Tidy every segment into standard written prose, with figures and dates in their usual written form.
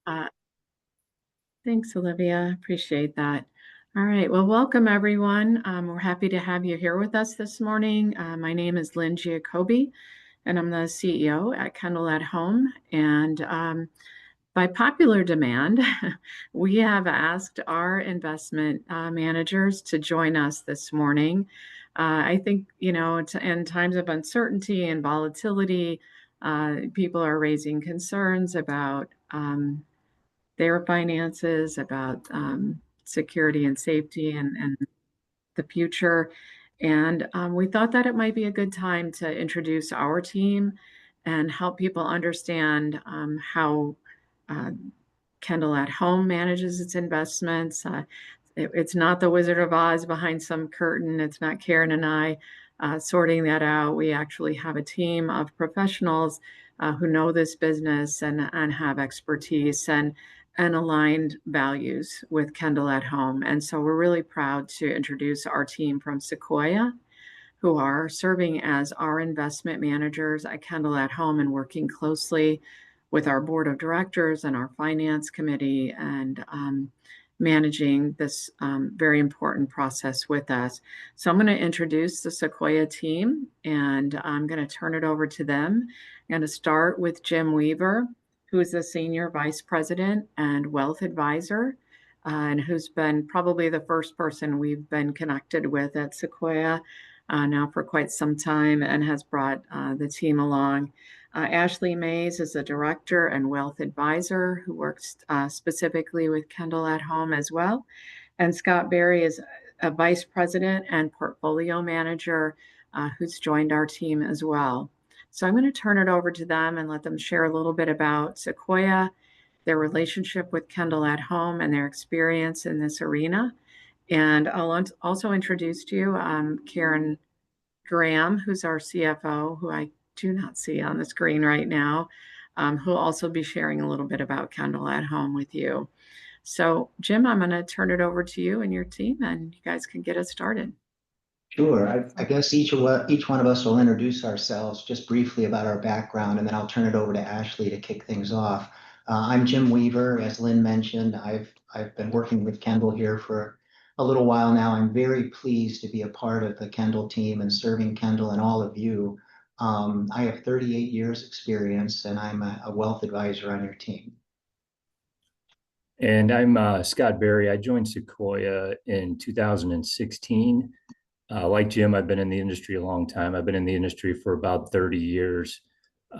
Uh, Thanks, Olivia. Appreciate that. All right. Well, welcome everyone. We're happy to have you here with us this morning. My name is Lynn Giacobbe, and I'm the CEO at Kendal at Home. And by popular demand, we have asked our investment managers to join us this morning. I think, in times of uncertainty and volatility, people are raising concerns about their finances, about security and safety and the future. And we thought that it might be a good time to introduce our team and help people understand how uh, Kendall at Home manages its investments. It's not the Wizard of Oz behind some curtain. It's not Karen and I sorting that out. We actually have a team of professionals who know this business and have expertise and aligned values with Kendall at Home. And so we're really proud to introduce our team from Sequoia, who are serving as our investment managers at Kendall at Home and working closely with our board of directors and our finance committee and managing this very important process with us. So I'm going to introduce the Sequoia team and I'm going to turn it over to them. I'm going to start with Jim Weaver, who is the Senior Vice President and Wealth Advisor, and who's been probably the first person we've been connected with at Sequoia now for quite some time and has brought the team along. Ashley Mays is a director and wealth advisor who works specifically with Kendall at Home as well. And Scott Berry is a vice president and portfolio manager who's joined our team as well. So I'm going to turn it over to them and let them share a little bit about Sequoia, their relationship with Kendall at Home, and their experience in this arena. And I'll also introduce to you Karen Graham, who's our CFO, who I do not see on the screen right now, who'll also be sharing a little bit about Kendall at Home with you. So, Jim, I'm going to turn it over to you and your team, and you guys can get us started. Sure. I guess each one of us will introduce ourselves just briefly about our background, and then I'll turn it over to Ashley to kick things off. I'm Jim Weaver. As Lynn mentioned, I've been working with Kendall here for a little while now. I'm very pleased to be a part of the Kendall team and serving Kendall and all of you. I have 38 years experience, and I'm a wealth advisor on your team. And I'm Scott Berry. I joined Sequoia in 2016. Like Jim, I've been in the industry a long time. I've been in the industry for about 30 years.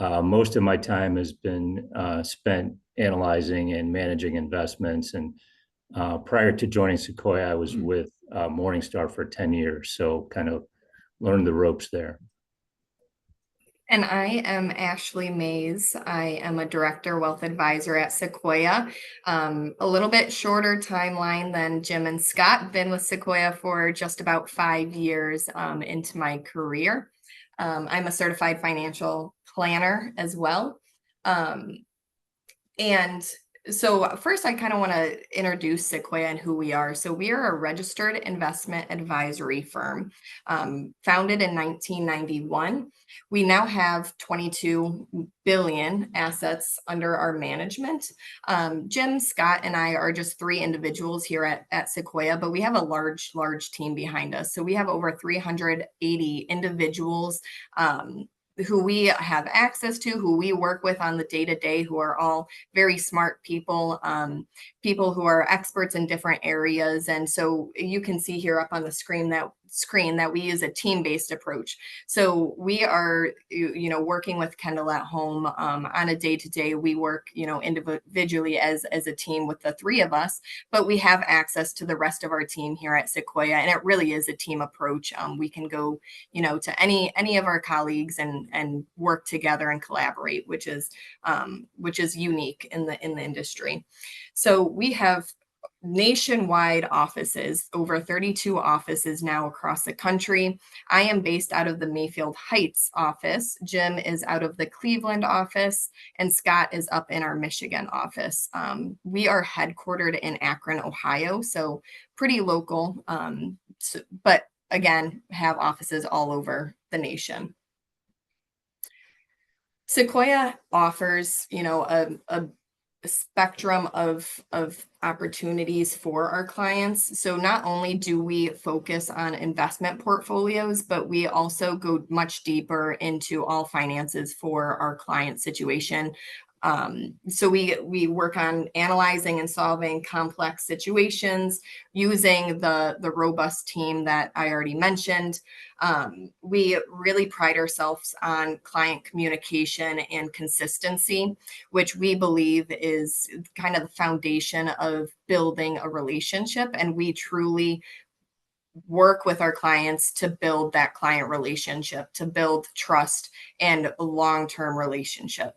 Most of my time has been spent analyzing and managing investments. And prior to joining Sequoia, I was with Morningstar for 10 years. So kind of learned the ropes there. And I am Ashley Mays. I am a director wealth advisor at Sequoia. A little bit shorter timeline than Jim and Scott. Been with Sequoia for just about 5 years into my career. I'm a certified financial planner as well. And so first, I kind of want to introduce Sequoia and who we are. So we are a registered investment advisory firm, founded in 1991. We now have 22 billion assets under our management. Jim, Scott, and I are just 3 individuals here at Sequoia, but we have a large team behind us. So we have over 380 individuals who we have access to, who we work with on the day-to-day, who are all very smart people, people who are experts in different areas. And so you can see here up on the screen that we use a team-based approach. So we are, working with Kendall at Home on a day-to-day. We work, individually as a team with the 3 of us, but we have access to the rest of our team here at Sequoia, and it really is a team approach. We can go, to any of our colleagues and work together and collaborate, which is unique in the industry. So we have nationwide offices, over 32 offices now across the country. I am based out of the Mayfield Heights office. Jim is out of the Cleveland office, and Scott is up in our Michigan office. We are headquartered in Akron, Ohio, so pretty local, but again, have offices all over the nation. Sequoia offers, a spectrum of opportunities for our clients. So not only do we focus on investment portfolios, but we also go much deeper into all finances for our client situation. So we work on analyzing and solving complex situations using the robust team that I already mentioned. We really pride ourselves on client communication and consistency, which we believe is kind of the foundation of building a relationship. And we truly work with our clients to build that client relationship, to build trust and a long-term relationship.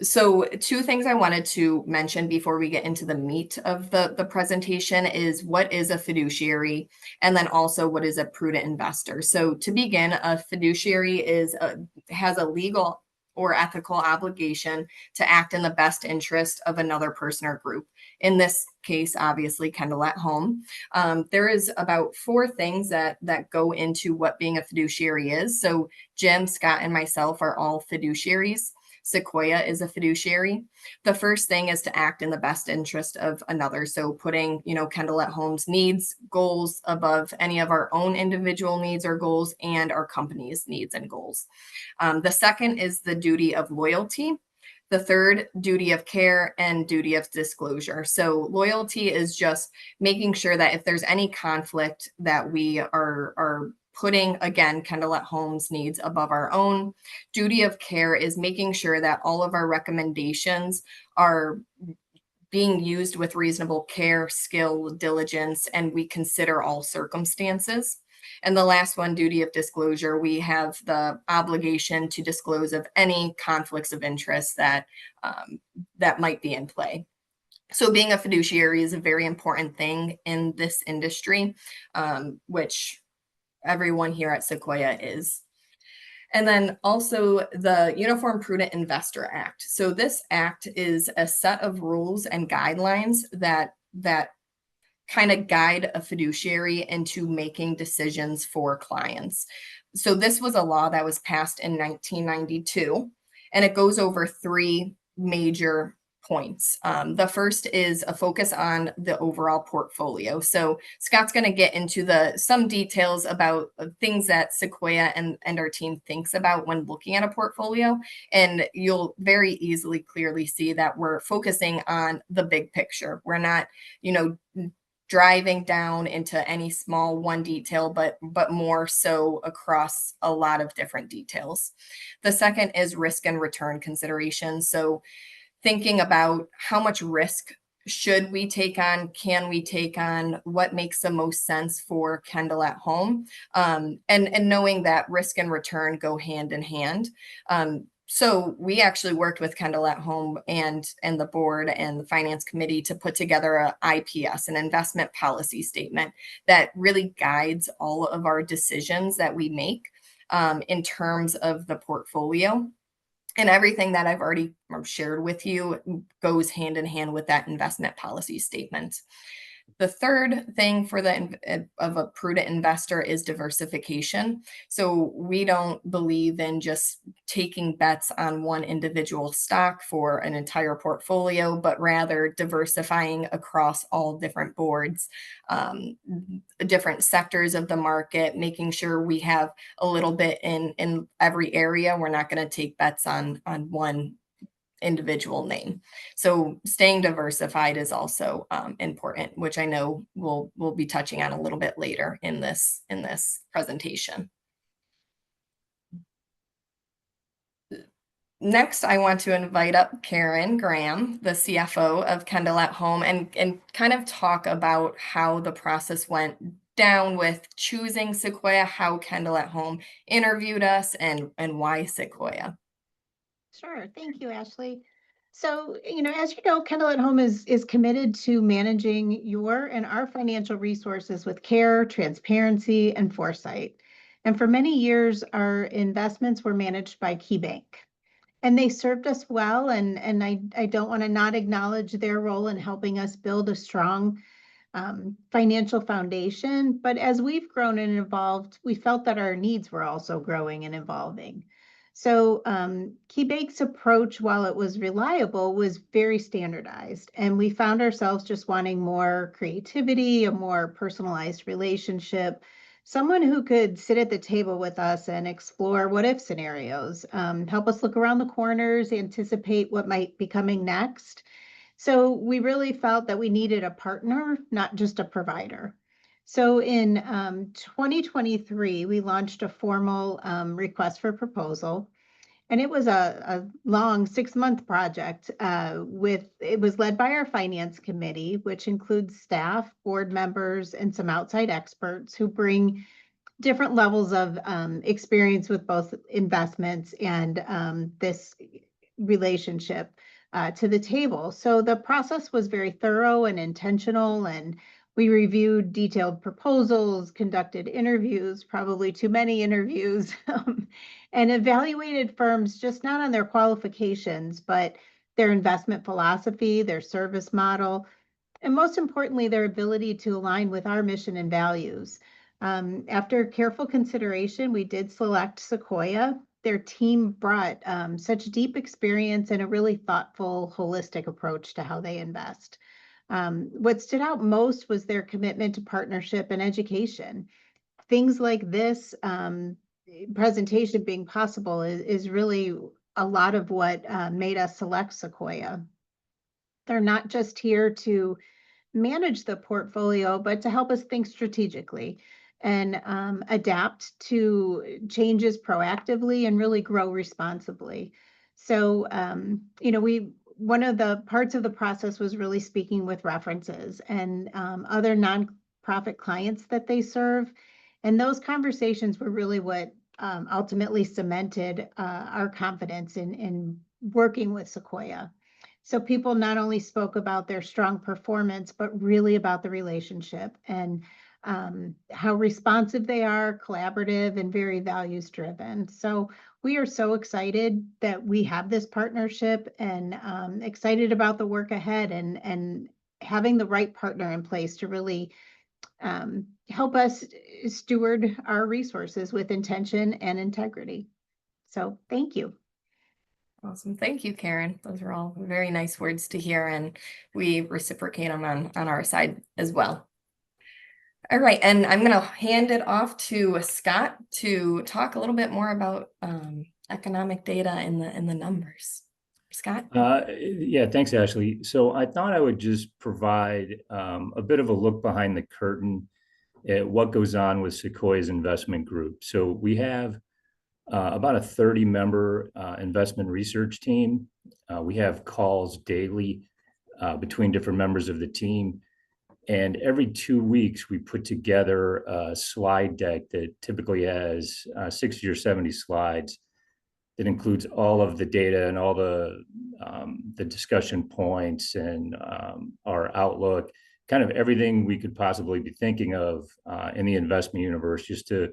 So 2 things I wanted to mention before we get into the meat of the presentation is what is a fiduciary, and then also what is a prudent investor. So to begin, a fiduciary has a legal or ethical obligation to act in the best interest of another person or group. In this case, obviously, Kendal at home. There is about 4 things that go into what being a fiduciary is. So Jim, Scott, and myself are all fiduciaries. Sequoia is a fiduciary. The first thing is to act in the best interest of another. So putting, Kendal at home's needs, goals above any of our own individual needs or goals and our company's needs and goals. The second is the duty of loyalty. The third, duty of care, and duty of disclosure. So loyalty is just making sure that if there's any conflict that we are putting, again, Kendal at home's needs above our own. Duty of care is making sure that all of our recommendations are being used with reasonable care, skill, diligence, and we consider all circumstances. And the last one, duty of disclosure, we have the obligation to disclose of any conflicts of interest that might be in play. So being a fiduciary is a very important thing in this industry, which everyone here at Sequoia is. And then also the Uniform Prudent Investor Act. So this act is a set of rules and guidelines that kind of guide a fiduciary into making decisions for clients. So this was a law that was passed in 1992, and it goes over 3 major points. The first is a focus on the overall portfolio. So Scott's going to get into some details about things that Sequoia and our team thinks about when looking at a portfolio. And you'll very easily clearly see that we're focusing on the big picture. We're not, driving down into any small one detail, but more so across a lot of different details. The second is risk and return considerations. So thinking about how much risk should we take on, can we take on, what makes the most sense for Kendal at home, and knowing that risk and return go hand in hand. So we actually worked with Kendal at home and the board and the finance committee to put together a IPS, an investment policy statement that really guides all of our decisions that we make in terms of the portfolio. And everything that I've already shared with you goes hand in hand with that investment policy statement. The third thing of a prudent investor is diversification. So we don't believe in just taking bets on one individual stock for an entire portfolio, but rather diversifying across all different boards, different sectors of the market, making sure we have a little bit in every area. We're not going to take bets on one individual name. So staying diversified is also important, which I know we'll be touching on a little bit later in this presentation. Next, I want to invite up Karen Graham, the CFO of Kendal at Home, and kind of talk about how the process went down with choosing Sequoia, how Kendal at Home interviewed us, and why Sequoia. Sure. Thank you, Ashley. So, as you know, Kendal at Home is committed to managing your and our financial resources with care, transparency, and foresight. And for many years, our investments were managed by KeyBank. And they served us well, and I don't want to not acknowledge their role in helping us build a strong financial foundation. But as we've grown and evolved, we felt that our needs were also growing and evolving. So KeyBank's approach, while it was reliable, was very standardized. And we found ourselves just wanting more creativity, a more personalized relationship, someone who could sit at the table with us and explore what if scenarios, help us look around the corners, anticipate what might be coming next. So we really felt that we needed a partner, not just a provider. So in 2023, we launched a formal request for proposal, and it was a long 6-month project. It was led by our finance committee, which includes staff, board members, and some outside experts who bring different levels of experience with both investments and this relationship to the table. So the process was very thorough and intentional, and we reviewed detailed proposals, conducted interviews, probably too many interviews, and evaluated firms just not on their qualifications, but their investment philosophy, their service model, and most importantly, their ability to align with our mission and values. After careful consideration, we did select Sequoia. Their team brought such deep experience and a really thoughtful, holistic approach to how they invest. What stood out most was their commitment to partnership and education. Things like this presentation being possible is really a lot of what made us select Sequoia. They're not just here to manage the portfolio, but to help us think strategically and adapt to changes proactively and really grow responsibly. So, one of the parts of the process was really speaking with references and other nonprofit clients that they serve. And those conversations were really what ultimately cemented our confidence in working with Sequoia. So people not only spoke about their strong performance, but really about the relationship and how responsive they are, collaborative, and very values driven. So we are so excited that we have this partnership and excited about the work ahead and having the right partner in place to really help us steward our resources with intention and integrity. So thank you. Awesome. Thank you, Karen. Those are all very nice words to hear, and we reciprocate them on our side as well. All right, and I'm going to hand it off to Scott to talk a little bit more about economic data and the numbers. Scott? Yeah, thanks, Ashley. So I thought I would just provide a bit of a look behind the curtain at what goes on with Sequoia's investment group. So we have about a 30-member investment research team. We have calls daily between different members of the team. And every 2 weeks, we put together a slide deck that typically has 60 or 70 slides that includes all of the data and all the discussion points and our outlook, kind of everything we could possibly be thinking of in the investment universe, just to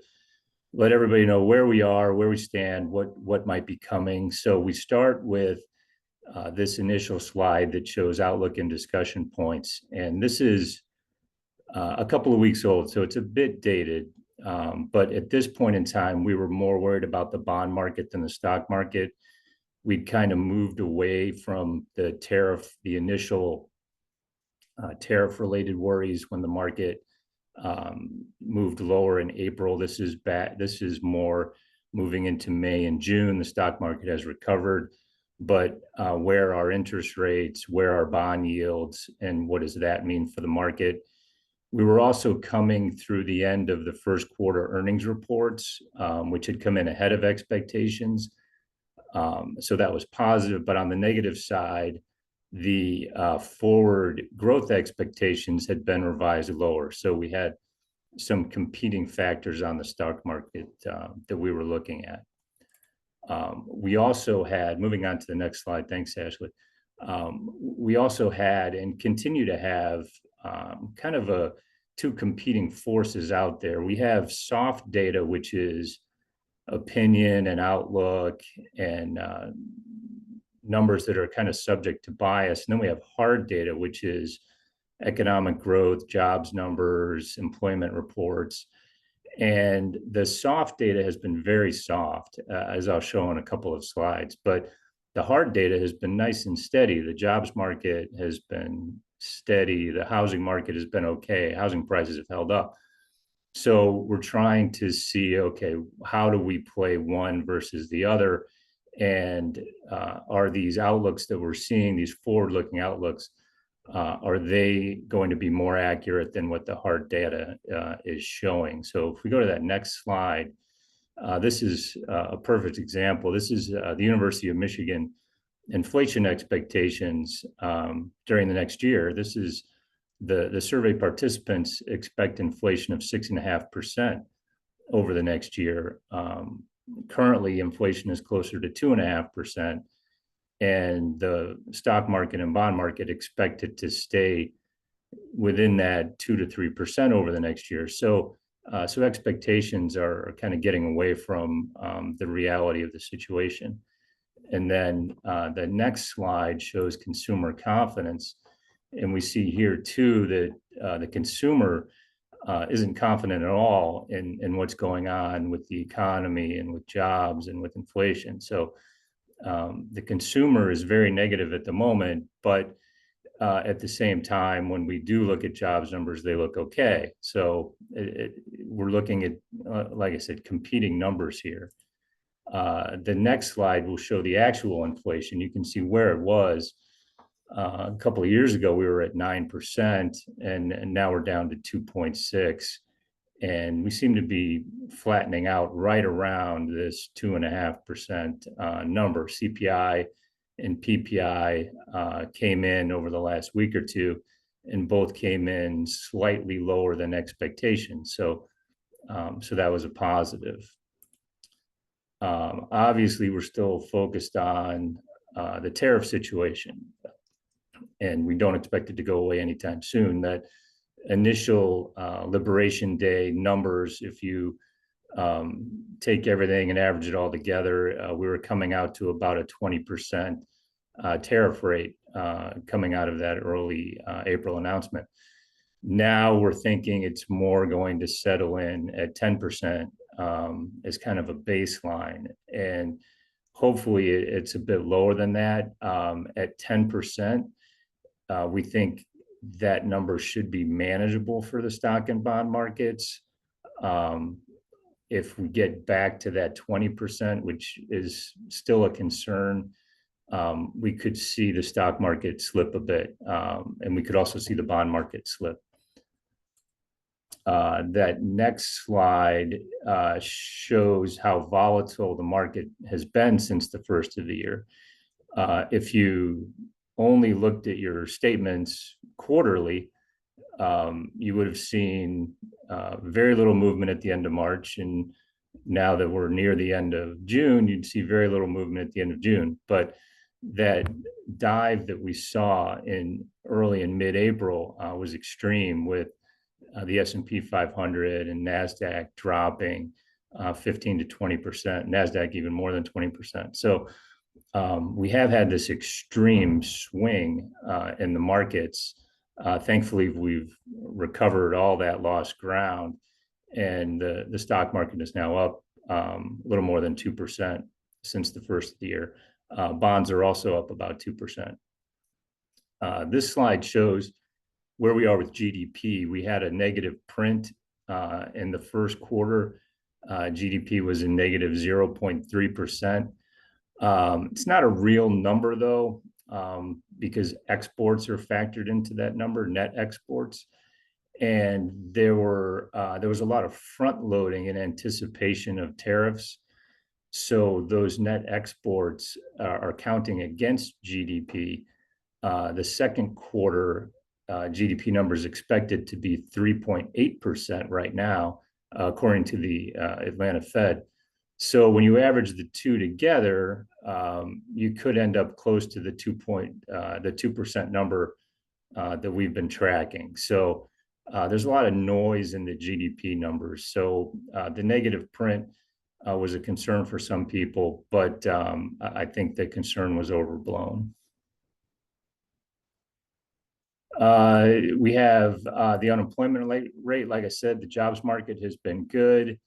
let everybody know where we are, where we stand, what might be coming. So we start with this initial slide that shows outlook and discussion points. And this is a couple of weeks old, so it's a bit dated. But at this point in time, we were more worried about the bond market than the stock market. We'd kind of moved away from the initial tariff-related worries when the market moved lower in April. This is more moving into May and June. The stock market has recovered, but where are interest rates, where are bond yields, and what does that mean for the market? We were also coming through the end of the first quarter earnings reports, which had come in ahead of expectations. So that was positive, but on the negative side, the forward growth expectations had been revised lower. So we had some competing factors on the stock market that we were looking at. We also had, moving on to the next slide, thanks, Ashley. We also had and continue to have kind of two competing forces out there. We have soft data, which is opinion and outlook and numbers that are kind of subject to bias. And then we have hard data, which is economic growth, jobs numbers, employment reports. And the soft data has been very soft, as I'll show in a couple of slides, but the hard data has been nice and steady. The jobs market has been steady. The housing market has been okay. Housing prices have held up. So we're trying to see, okay, how do we play one versus the other? And are these outlooks that we're seeing, these forward-looking outlooks, are they going to be more accurate than what the hard data is showing? So if we go to that next slide, this is a perfect example. This is the University of Michigan inflation expectations during the next year. This is the survey participants expect inflation of 6.5% over the next year. Currently, inflation is closer to 2.5%. And the stock market and bond market expect it to stay within that 2 to 3% over the next year. So expectations are kind of getting away from the reality of the situation. And then the next slide shows consumer confidence. And we see here too that the consumer isn't confident at all in what's going on with the economy and with jobs and with inflation. So the consumer is very negative at the moment, but at the same time, when we do look at jobs numbers, they look okay. So we're looking at, like I said, competing numbers here. The next slide will show the actual inflation. You can see where it was. A couple of years ago, we were at 9%, and now we're down to 2.6%. And we seem to be flattening out right around this 2.5% number. CPI and PPI came in over the last week or two, and both came in slightly lower than expectations. So that was a positive. Obviously, we're still focused on the tariff situation, and we don't expect it to go away anytime soon. That initial Liberation Day numbers, if you take everything and average it all together, we were coming out to about a 20% tariff rate coming out of that early April announcement. Now we're thinking it's more going to settle in at 10% as kind of a baseline. And hopefully it's a bit lower than that. At 10%, we think that number should be manageable for the stock and bond markets. If we get back to that 20%, which is still a concern, we could see the stock market slip a bit, and we could also see the bond market slip. That next slide shows how volatile the market has been since the first of the year. If you only looked at your statements quarterly, you would have seen very little movement at the end of March. And now that we're near the end of June, you'd see very little movement at the end of June. But that dive that we saw in early and mid-April was extreme, with the S&P 500 and NASDAQ dropping 15 to 20%, NASDAQ even more than 20%. So we have had this extreme swing in the markets. Thankfully, we've recovered all that lost ground, and the stock market is now up a little more than 2% since the first of the year. Bonds are also up about 2%. This slide shows where we are with GDP. We had a negative print in the first quarter. GDP was in negative 0.3%. It's not a real number, though, because exports are factored into that number, net exports. And there was a lot of front loading in anticipation of tariffs. So those net exports are counting against GDP. The second quarter GDP number is expected to be 3.8% right now, according to the Atlanta Fed. So when you average the two together, you could end up close to the 2% number that we've been tracking. So there's a lot of noise in the GDP numbers. So the negative print was a concern for some people, but I think the concern was overblown. We have the unemployment rate. Like I said, the jobs market has been good.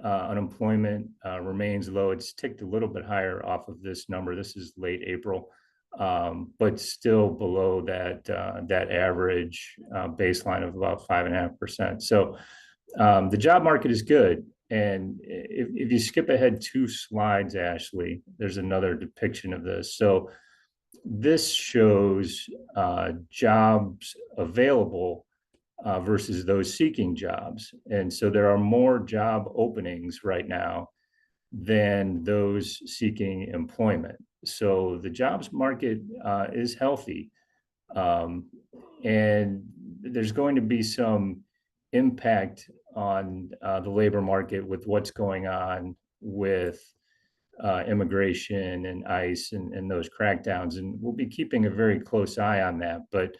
Unemployment remains low. It's ticked a little bit higher off of this number. This is late April, but still below that average baseline of about 5.5%. So the job market is good. And if you skip ahead 2 slides, Ashley, there's another depiction of this. So this shows jobs available versus those seeking jobs. And so there are more job openings right now than those seeking employment. So the jobs market is healthy. And there's going to be some impact on the labor market with what's going on with immigration and ICE and those crackdowns. And we'll be keeping a very close eye on that. But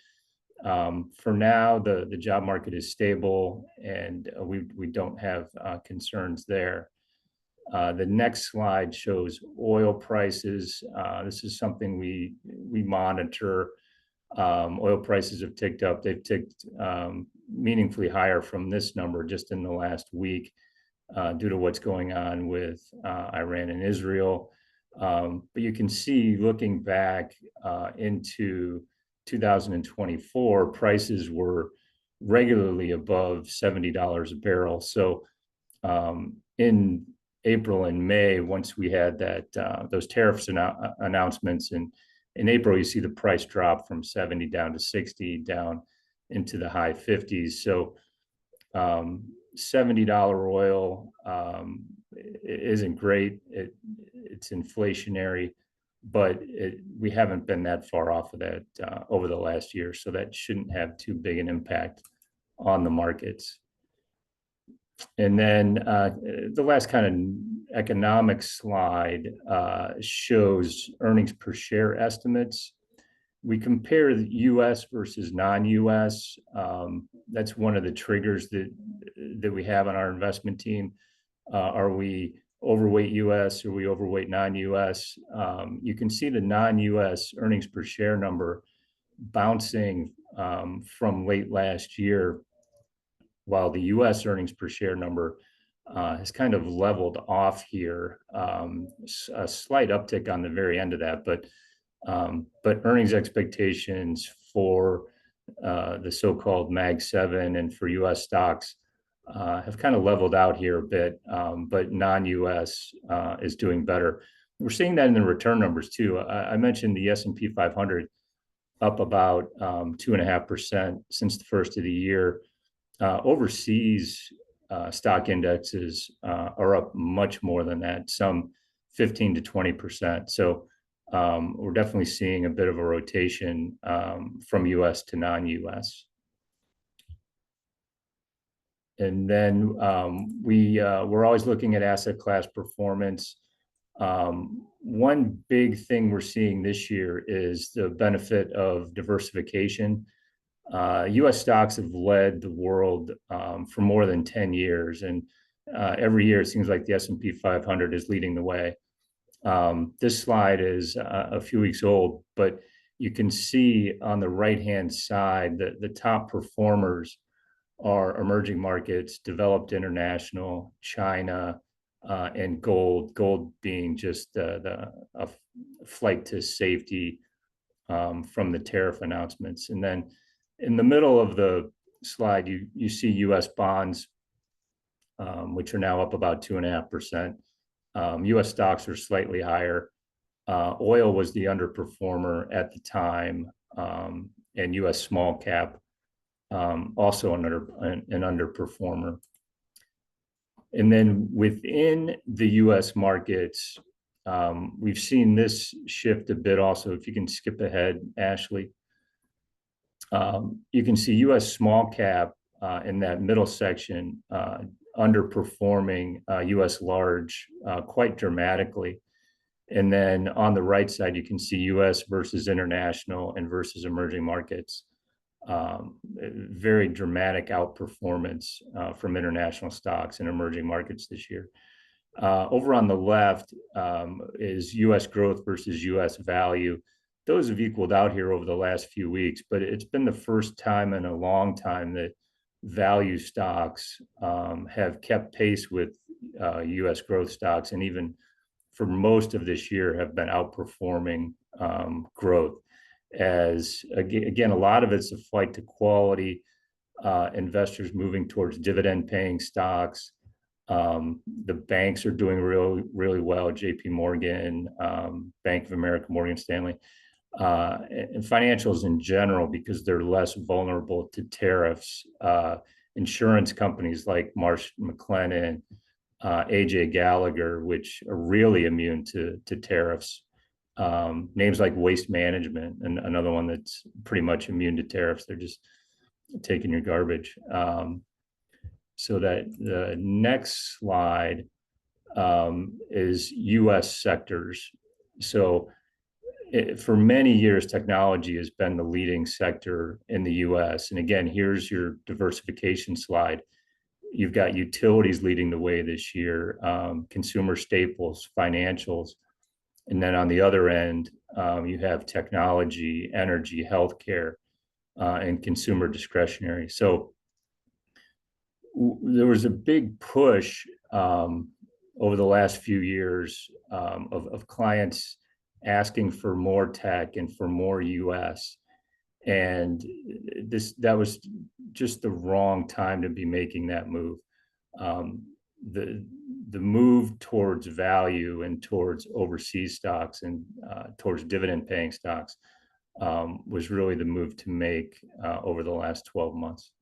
for now, the job market is stable, and we don't have concerns there. The next slide shows oil prices. This is something we monitor. Oil prices have ticked up. They've ticked meaningfully higher from this number just in the last week due to what's going on with Iran and Israel. But you can see, looking back into 2024, prices were regularly above $70 a barrel. So in April and May, once we had those tariffs announcements, and in April, you see the price drop from 70 down to 60, down into the high 50s. So $70 oil isn't great. It's inflationary, but we haven't been that far off of that over the last year. So that shouldn't have too big an impact on the markets. And then the last kind of economic slide shows earnings per share estimates. We compare the U.S. versus non-U.S. That's one of the triggers that we have on our investment team. Are we overweight U.S.? Are we overweight non-U.S.? You can see the non-U.S. earnings per share number bouncing from late last year, while the U.S. earnings per share number has kind of leveled off here. A slight uptick on the very end of that, but earnings expectations for the so-called Mag 7 and for U.S. stocks have kind of leveled out here a bit, but non-U.S. is doing better. We're seeing that in the return numbers too. I mentioned the S&P 500 up about 2.5% since the first of the year. Overseas stock indexes are up much more than that, some 15 to 20%. So we're definitely seeing a bit of a rotation from U.S. to non-U.S. And then we're always looking at asset class performance. One big thing we're seeing this year is the benefit of diversification. U.S. stocks have led the world for more than 10 years, and every year it seems like the S&P 500 is leading the way. This slide is a few weeks old, but you can see on the right-hand side that the top performers are emerging markets, developed international, China, and gold. Gold being just a flight to safety from the tariff announcements. And then in the middle of the slide, you see U.S. bonds, which are now up about 2.5%. U.S. stocks are slightly higher. Oil was the underperformer at the time, and U.S. small cap also an underperformer. And then within the U.S. markets, we've seen this shift a bit also. If you can skip ahead, Ashley. You can see U.S. small cap in that middle section underperforming U.S. large quite dramatically. And then on the right side, you can see U.S. versus international and versus emerging markets. Very dramatic outperformance from international stocks and emerging markets this year. Over on the left is U.S. growth versus U.S. value. those have equaled out here over the last few weeks, but it's been the first time in a long time that value stocks have kept pace with U.S. growth stocks, and even for most of this year have been outperforming growth. As again, a lot of it's a flight to quality, investors moving towards dividend paying stocks. The banks are doing really well, JP Morgan, Bank of America, Morgan Stanley, and financials in general, because they're less vulnerable to tariffs. Insurance companies like Marsh McLennan, AJ Gallagher, which are really immune to tariffs. Names like Waste Management, and another one that's pretty much immune to tariffs. They're just taking your garbage. So that the next slide is U.S. sectors. So for many years, technology has been the leading sector in the U.S. And again, here's your diversification slide. You've got utilities leading the way this year, consumer staples, financials. And then on the other end, you have technology, energy, healthcare, and consumer discretionary. So there was a big push over the last few years of clients asking for more tech and for more US. And that was just the wrong time to be making that move. The move towards value and towards overseas stocks and towards dividend paying stocks was really the move to make over the last 12 months.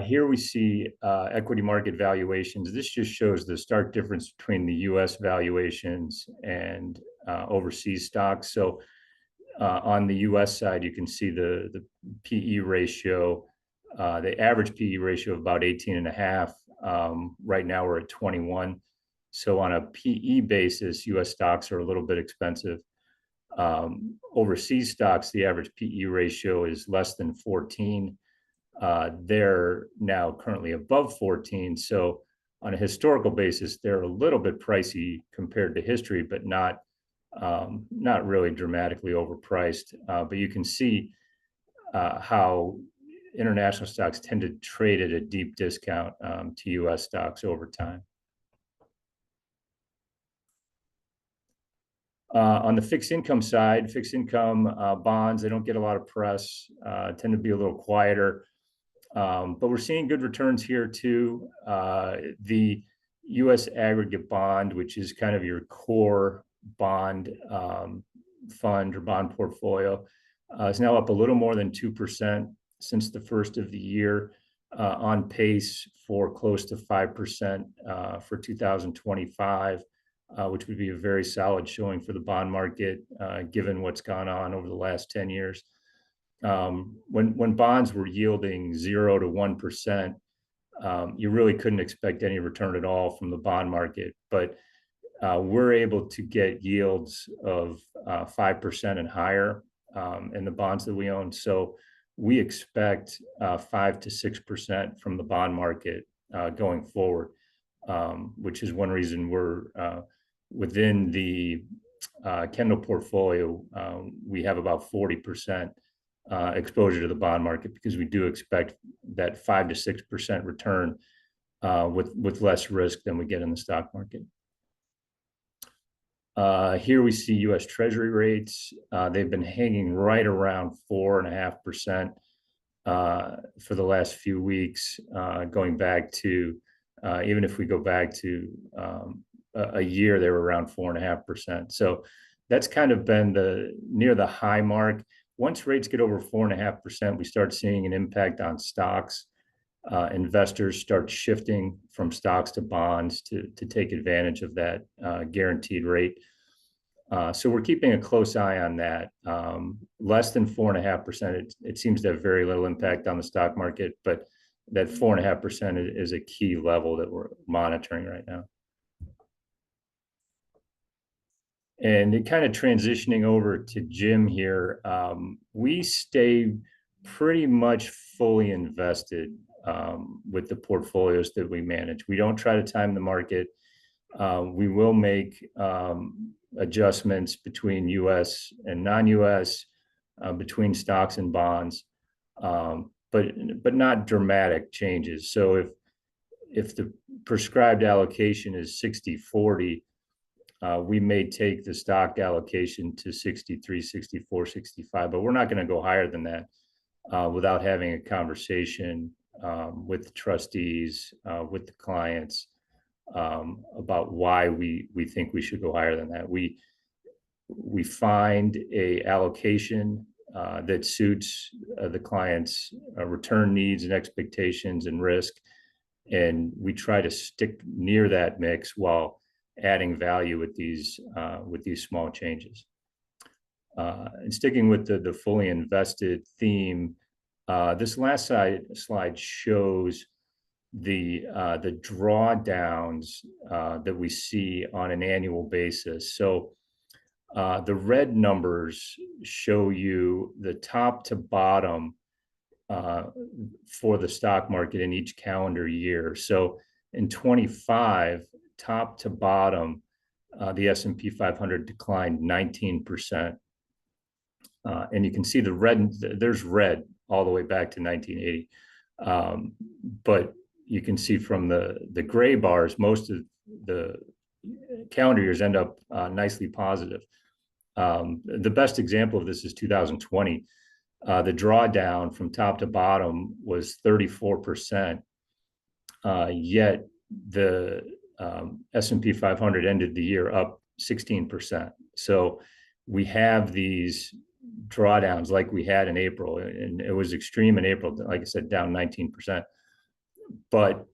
Here we see equity market valuations. This just shows the stark difference between the US valuations and overseas stocks. So on the US side, you can see the PE ratio, the average PE ratio of about 18.5. Right now we're at 21. So on a PE basis, US stocks are a little bit expensive. Overseas stocks, the average PE ratio is less than 14. They're now currently above 14. So on a historical basis, they're a little bit pricey compared to history, but not really dramatically overpriced. But you can see how international stocks tend to trade at a deep discount to US stocks over time. On the fixed income side, fixed income bonds, they don't get a lot of press, tend to be a little quieter. But we're seeing good returns here too. The U.S. aggregate bond, which is kind of your core bond fund or bond portfolio, is now up a little more than 2% since the first of the year, on pace for close to 5% for 2025, which would be a very solid showing for the bond market, given what's gone on over the last 10 years. When bonds were yielding 0 to 1%, you really couldn't expect any return at all from the bond market. But we're able to get yields of 5% and higher in the bonds that we own. So we expect 5 to 6% from the bond market going forward, which is one reason we're within the Kendal portfolio. We have about 40% exposure to the bond market, because we do expect that 5 to 6% return with less risk than we get in the stock market. Here we see U.S. Treasury rates. They've been hanging right around 4.5% for the last few weeks, going back to, even if we go back to a year, they were around 4.5%. So that's kind of been near the high mark. Once rates get over 4.5%, we start seeing an impact on stocks. Investors start shifting from stocks to bonds to take advantage of that guaranteed rate. So we're keeping a close eye on that. Less than 4.5%, it seems to have very little impact on the stock market, but that 4.5% is a key level that we're monitoring right now. And it kind of transitioning over to Jim here, we stay pretty much fully invested with the portfolios that we manage. We don't try to time the market. We will make adjustments between US and non-US, between stocks and bonds, but not dramatic changes. So if the prescribed allocation is 60-40, we may take the stock allocation to 63, 64, 65, but we're not going to go higher than that without having a conversation with the trustees, with the clients, about why we think we should go higher than that. We find a allocation that suits the client's return needs and expectations and risk, and we try to stick near that mix while adding value with these small changes. And sticking with the fully invested theme, this last slide shows the drawdowns that we see on an annual basis. So the red numbers show you the top to bottom for the stock market in each calendar year. So in 25, top to bottom, the S&P 500 declined 19%. And you can see the red, there's red all the way back to 1980. But you can see from the gray bars, most of the calendar years end up nicely positive. The best example of this is 2020. The drawdown from top to bottom was 34%, yet the S&P 500 ended the year up 16%. So we have these drawdowns like we had in April, and it was extreme in April, like I said, down 19%. But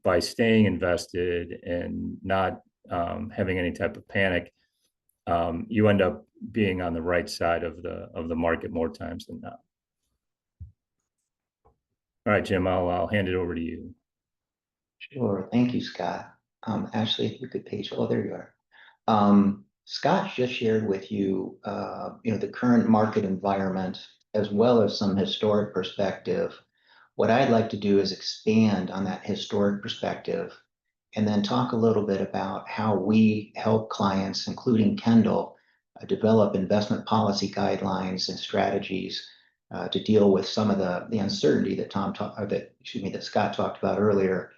by staying invested and not having any type of panic, you end up being on the right side of the market more times than not. All right, Jim, I'll hand it over to you. Sure. Thank you, Scott. Ashley, if you could page, oh, there you are. Scott just shared with you, the current market environment, as well as some historic perspective. What I'd like to do is expand on that historic perspective and then talk a little bit about how we help clients, including Kendal, develop investment policy guidelines and strategies to deal with some of the uncertainty that that Scott talked about earlier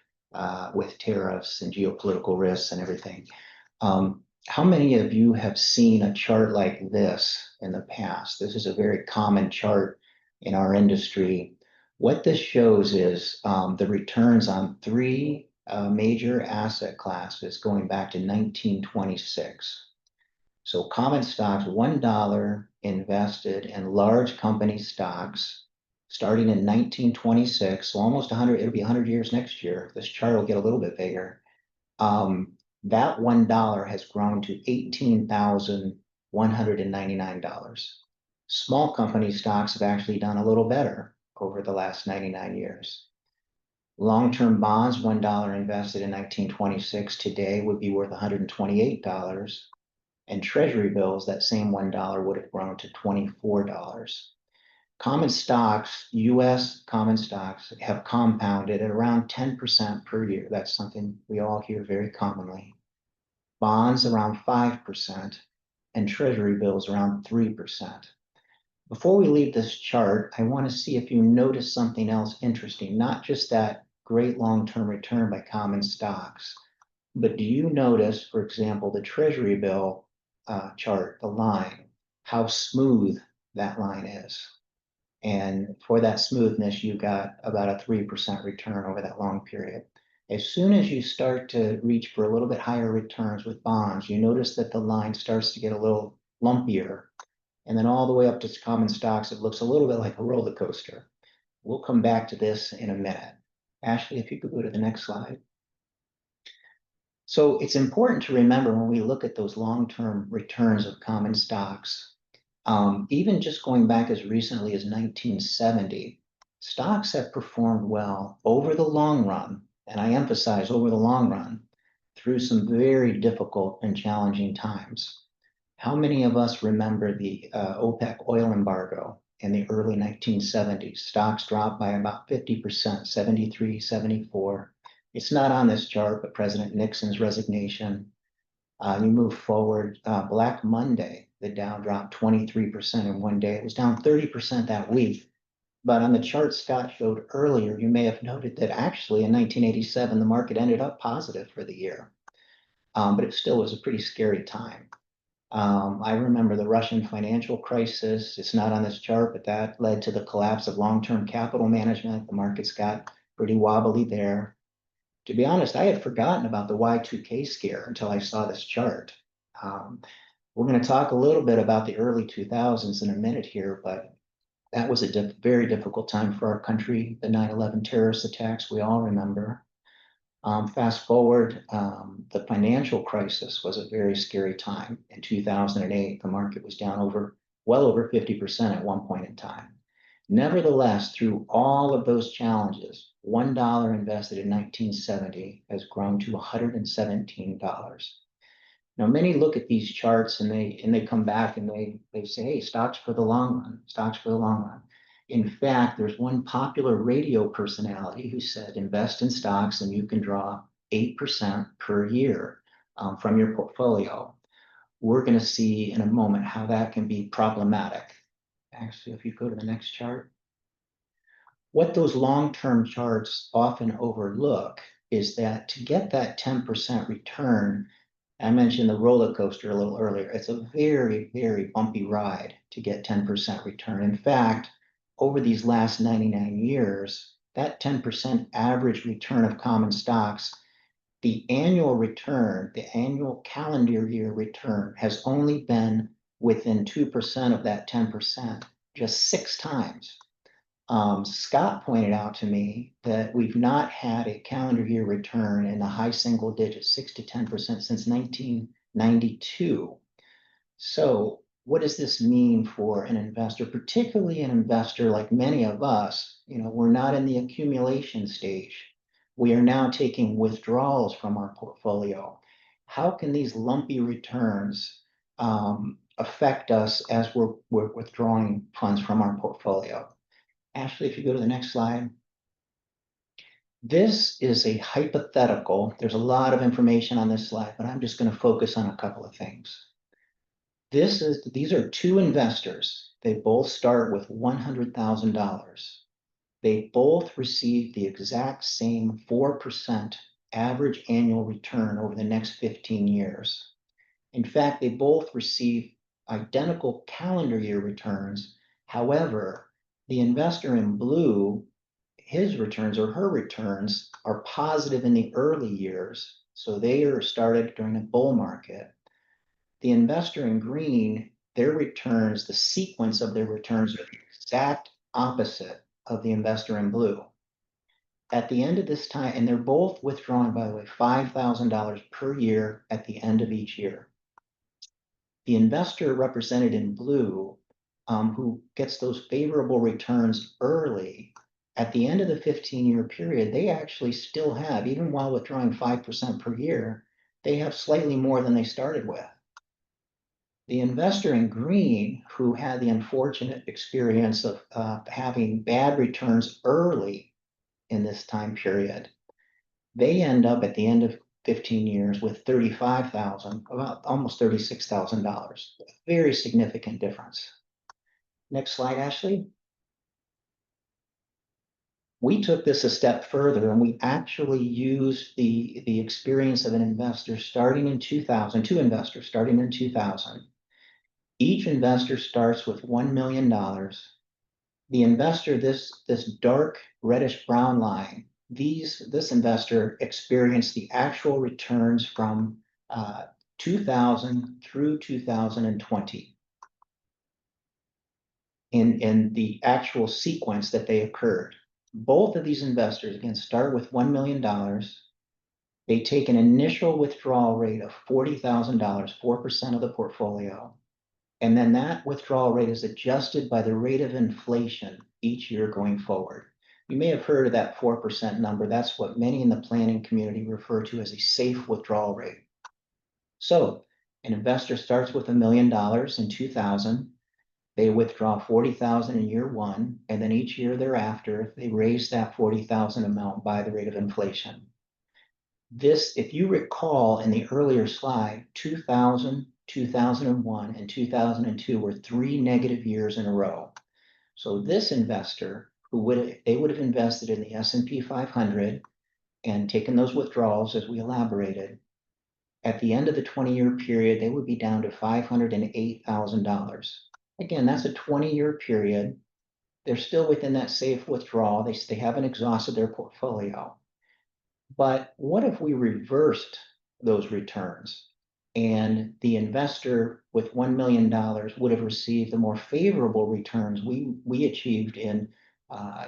with tariffs and geopolitical risks and everything. How many of you have seen a chart like this in the past? This is a very common chart in our industry. What this shows is the returns on three major asset classes going back to 1926. So common stocks, $1 invested in large company stocks starting in 1926, so almost 100, it'll be 100 years next year. This chart will get a little bit bigger. That $1 has grown to $18,199. Small company stocks have actually done a little better over the last 99 years. Long-term bonds, $1 invested in 1926 today would be worth $128. And treasury bills, that same $1 would have grown to $24. Common stocks, US common stocks, have compounded at around 10% per year. That's something we all hear very commonly. Bonds around 5%, and treasury bills around 3%. Before we leave this chart, I want to see if you notice something else interesting, not just that great long-term return by common stocks, but do you notice, for example, the treasury bill chart, the line, how smooth that line is? And for that smoothness, you got about a 3% return over that long period. As soon as you start to reach for a little bit higher returns with bonds, you notice that the line starts to get a little lumpier. And then all the way up to common stocks, it looks a little bit like a roller coaster. We'll come back to this in a minute. Ashley, if you could go to the next slide. So it's important to remember when we look at those long-term returns of common stocks, even just going back as recently as 1970, stocks have performed well over the long run, and I emphasize over the long run, through some very difficult and challenging times. How many of us remember the OPEC oil embargo in the early 1970s? Stocks dropped by about 50%, 73, 74. It's not on this chart, but President Nixon's resignation. You move forward, Black Monday, the Dow dropped 23% in one day. It was down 30% that week. But on the chart Scott showed earlier, you may have noted that actually in 1987, the market ended up positive for the year. But it still was a pretty scary time. I remember the Russian financial crisis. It's not on this chart, but that led to the collapse of long-term capital management. The markets got pretty wobbly there. To be honest, I had forgotten about the Y2K scare until I saw this chart. We're going to talk a little bit about the early 2000s in a minute here, but that was a very difficult time for our country. The 9/11 terrorist attacks, we all remember. Fast forward, the financial crisis was a very scary time. In 2008, the market was down well over 50% at one point in time. Nevertheless, through all of those challenges, $1 invested in 1970 has grown to $117. Now, many look at these charts and they come back and they say, hey, stocks for the long run, stocks for the long run. In fact, there's one popular radio personality who said, invest in stocks and you can draw 8% per year from your portfolio. We're going to see in a moment how that can be problematic. Actually, if you go to the next chart. What those long-term charts often overlook is that to get that 10% return, I mentioned the roller coaster a little earlier, it's a very, very bumpy ride to get 10% return. In fact, over these last 99 years, that 10% average return of common stocks, the annual return, the annual calendar year return has only been within 2% of that 10%, just 6 times. Scott pointed out to me that we've not had a calendar year return in the high single digits, 6 to 10% since 1992. So what does this mean for an investor, particularly an investor like many of us? We're not in the accumulation stage. We are now taking withdrawals from our portfolio. How can these lumpy returns affect us as we're withdrawing funds from our portfolio? Ashley, if you go to the next slide. This is a hypothetical. There's a lot of information on this slide, but I'm just going to focus on a couple of things. These are 2 investors. They both start with $100,000. They both receive the exact same 4% average annual return over the next 15 years. In fact, they both receive identical calendar year returns. However, the investor in blue, his returns or her returns are positive in the early years. So they are started during a bull market. The investor in green, their returns, the sequence of their returns are the exact opposite of the investor in blue. At the end of this time, and they're both withdrawing, by the way, $5,000 per year at the end of each year. The investor represented in blue, who gets those favorable returns early, at the end of the 15-year period, they actually still have, even while withdrawing 5% per year, they have slightly more than they started with. The investor in green, who had the unfortunate experience of having bad returns early in this time period, they end up at the end of 15 years with $35,000, about almost $36,000. A very significant difference. Next slide, Ashley. We took this a step further and we actually used the experience of an investor starting in 2000, 2 investors starting in 2000. Each investor starts with $1 million. The investor, this dark reddish brown line, this investor experienced the actual returns from 2000 through 2020 in the actual sequence that they occurred. Both of these investors, again, start with $1 million. They take an initial withdrawal rate of $40,000, 4% of the portfolio. And then that withdrawal rate is adjusted by the rate of inflation each year going forward. You may have heard of that 4% number. That's what many in the planning community refer to as a safe withdrawal rate. So an investor starts with $1 million in 2000. They withdraw $40,000 in year 1, and then each year thereafter, they raise that $40,000 amount by the rate of inflation. This, if you recall in the earlier slide, 2000, 2001, and 2002 were 3 negative years in a row. So this investor they would have invested in the S&P 500 and taken those withdrawals as we elaborated. At the end of the 20-year period, they would be down to $508,000. Again, that's a 20-year period. They're still within that safe withdrawal. They haven't exhausted their portfolio. But what if we reversed those returns and the investor with $1 million would have received the more favorable returns we achieved in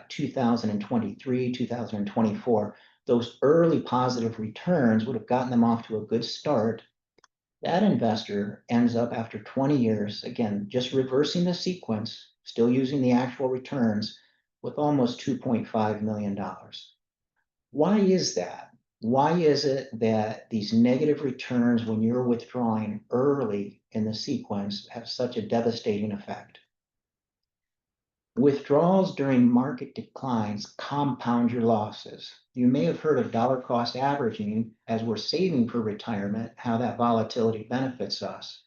2023, 2024? Those early positive returns would have gotten them off to a good start. That investor ends up after 20 years, again, just reversing the sequence, still using the actual returns, with almost $2.5 million. Why is that? Why is it that these negative returns when you're withdrawing early in the sequence have such a devastating effect? Withdrawals during market declines compound your losses. You may have heard of dollar cost averaging as we're saving for retirement, how that volatility benefits us.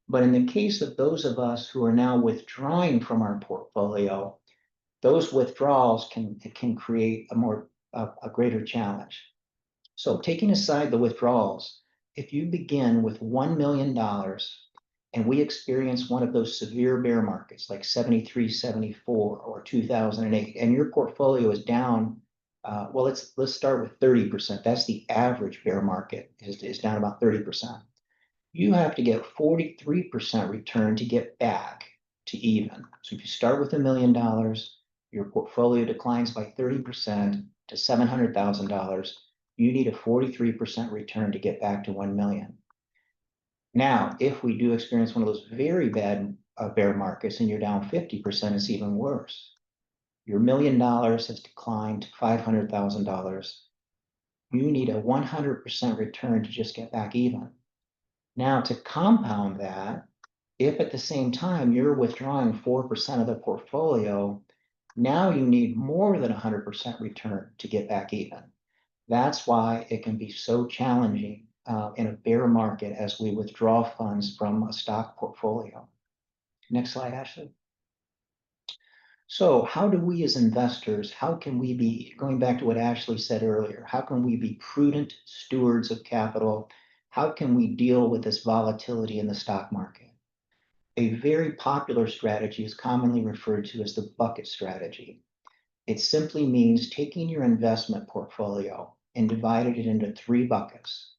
But in the case of those of us who are now withdrawing from our portfolio, those withdrawals can create a greater challenge. So taking aside the withdrawals, if you begin with $1 million and we experience one of those severe bear markets like 73, 74 or 2008, and your portfolio is down, well, let's start with 30%. That's the average bear market is down about 30%. You have to get 43% return to get back to even. So if you start with $1 million, your portfolio declines by 30% to $700,000. You need a 43% return to get back to 1 million. Now, if we do experience one of those very bad bear markets and you're down 50%, it's even worse. Your $1 million has declined to $500,000. You need a 100% return to just get back even. Now, to compound that, if at the same time you're withdrawing 4% of the portfolio, now you need more than 100% return to get back even. That's why it can be so challenging in a bear market as we withdraw funds from a stock portfolio. Next slide, Ashley. So how do we as investors, how can we be, going back to what Ashley said earlier, how can we be prudent stewards of capital? How can we deal with this volatility in the stock market? A very popular strategy is commonly referred to as the bucket strategy. It simply means taking your investment portfolio and dividing it into 3 buckets.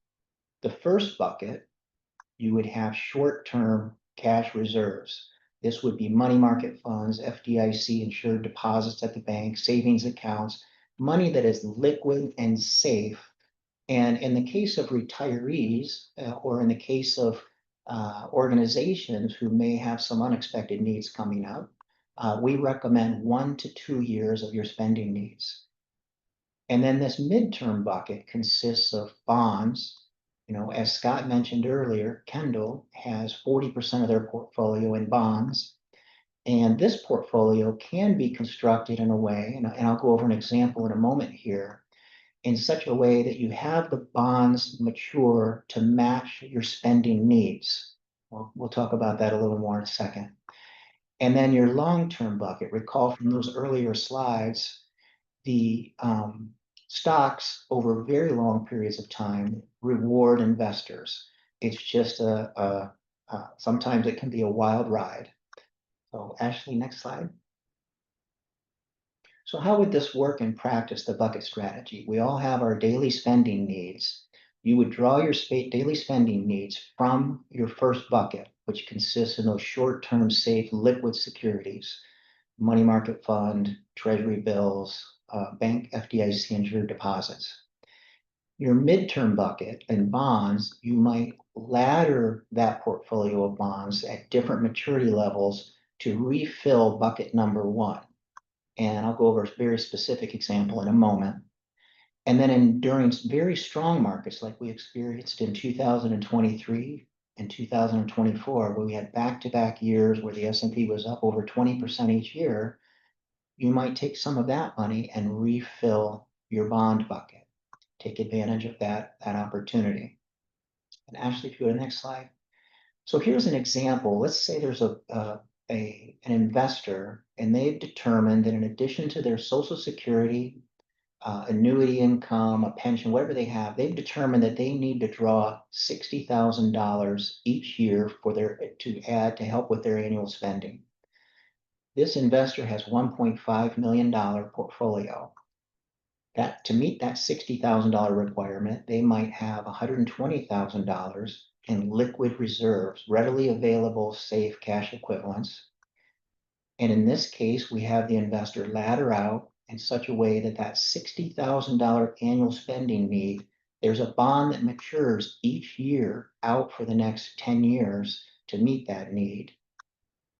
The first bucket, you would have short-term cash reserves. This would be money market funds, FDIC insured deposits at the bank, savings accounts, money that is liquid and safe. And in the case of retirees, or in the case of organizations who may have some unexpected needs coming up, we recommend 1 to 2 years of your spending needs. And then this midterm bucket consists of bonds. You know, as Scott mentioned earlier, Kendal has 40% of their portfolio in bonds. And this portfolio can be constructed in a way, and I'll go over an example in a moment here, in such a way that you have the bonds mature to match your spending needs. We'll talk about that a little more in a second. And then your long-term bucket, recall from those earlier slides, the stocks over very long periods of time reward investors. It's just sometimes it can be a wild ride. So Ashley, next slide. So how would this work in practice, the bucket strategy? We all have our daily spending needs. You would draw your daily spending needs from your first bucket, which consists of those short-term safe liquid securities, money market fund, treasury bills, bank FDIC insured deposits. Your midterm bucket and bonds, you might ladder that portfolio of bonds at different maturity levels to refill bucket number 1. And I'll go over a very specific example in a moment. And then during very strong markets like we experienced in 2023 and 2024, where we had back-to-back years where the S&P was up over 20% each year, you might take some of that money and refill your bond bucket. take advantage of that opportunity. And Ashley, if you go to the next slide. So here's an example. Let's say there's an investor, and they've determined that in addition to their Social Security, annuity income, a pension, whatever they have, they've determined that they need to draw $60,000 each year to help with their annual spending. This investor has $1.5 million portfolio. That to meet that $60,000 requirement, they might have $120,000 in liquid reserves, readily available, safe cash equivalents. And in this case, we have the investor ladder out in such a way that that $60,000 annual spending need, there's a bond that matures each year out for the next 10 years to meet that need.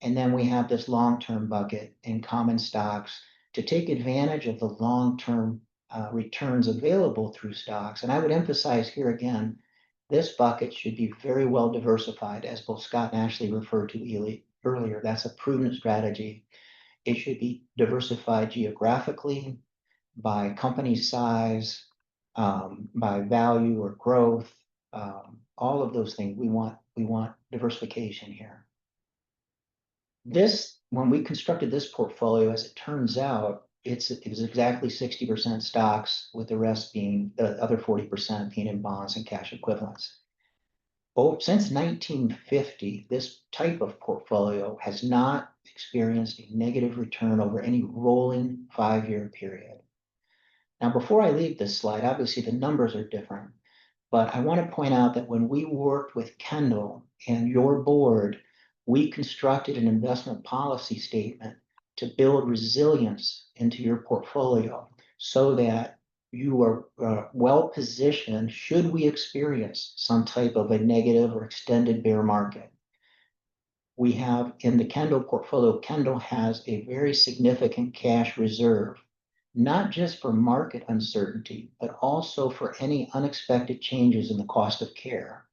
And then we have this long-term bucket in common stocks to take advantage of the long-term returns available through stocks. And I would emphasize here again, this bucket should be very well diversified, as both Scott and Ashley referred to earlier. That's a prudent strategy. It should be diversified geographically, by company size, by value or growth, all of those things. We want diversification here. When we constructed this portfolio, as it turns out, it was exactly 60% stocks, with the rest being the other 40% being in bonds and cash equivalents. Since 1950, this type of portfolio has not experienced a negative return over any rolling 5-year period. Now, before I leave this slide, obviously the numbers are different, but I want to point out that when we worked with Kendal and your board, we constructed an investment policy statement to build resilience into your portfolio so that you are well positioned should we experience some type of a negative or extended bear market. We have in the Kendal portfolio, Kendal has a very significant cash reserve, not just for market uncertainty, but also for any unexpected changes in the cost of care.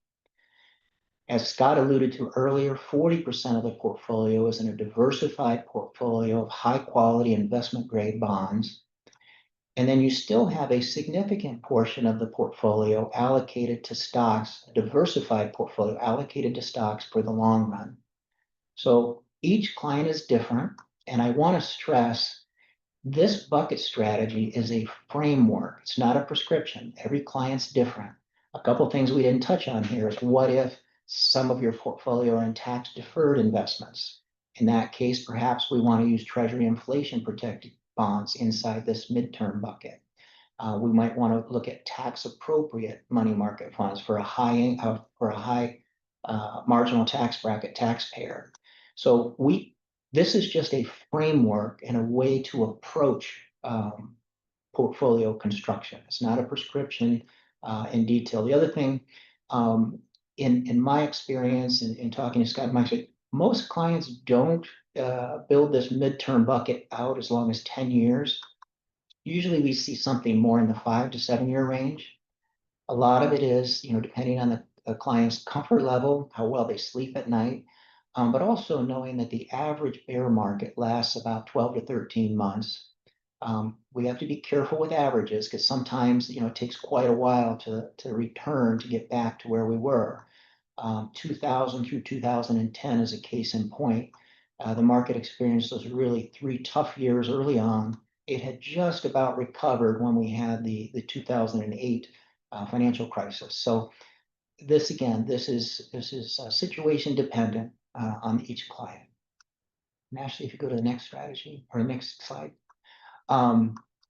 As Scott alluded to earlier, 40% of the portfolio is in a diversified portfolio of high-quality investment-grade bonds. And then you still have a significant portion of the portfolio allocated to stocks, a diversified portfolio allocated to stocks for the long run. So each client is different, and I want to stress this bucket strategy is a framework. It's not a prescription. Every client's different. A couple of things we didn't touch on here is what if some of your portfolio are in tax-deferred investments? In that case, perhaps we want to use Treasury inflation-protected bonds inside this midterm bucket. We might want to look at tax-appropriate money market funds for a high marginal tax bracket taxpayer. So this is just a framework and a way to approach portfolio construction. It's not a prescription in detail. The other thing, in my experience in talking to Scott and Mike, most clients don't build this midterm bucket out as long as 10 years. Usually we see something more in the 5 to 7 year range. A lot of it is, depending on the client's comfort level, how well they sleep at night, but also knowing that the average bear market lasts about 12 to 13 months. We have to be careful with averages because sometimes, it takes quite a while to return to get back to where we were. 2000 through 2010 is a case in point. The market experienced those really 3 tough years early on. It had just about recovered when we had the 2008 financial crisis. So this is situation dependent on each client. And Ashley, if you go to the next strategy or the next slide.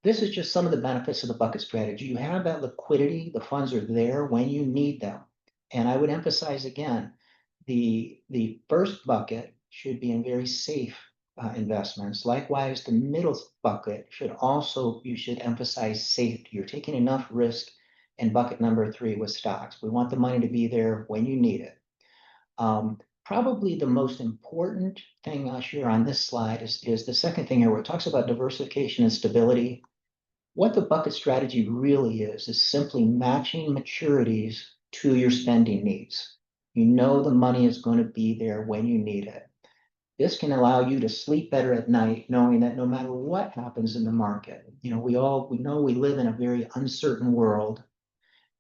This is just some of the benefits of the bucket strategy. You have that liquidity, the funds are there when you need them. And I would emphasize again, the first bucket should be in very safe investments. Likewise, the middle bucket you should emphasize safety. You're taking enough risk in bucket number 3 with stocks. We want the money to be there when you need it. Probably the most important thing I'll share on this slide is the second thing here, where it talks about diversification and stability. What the bucket strategy really is simply matching maturities to your spending needs. You know the money is going to be there when you need it. This can allow you to sleep better at night, knowing that no matter what happens in the market, we know we live in a very uncertain world.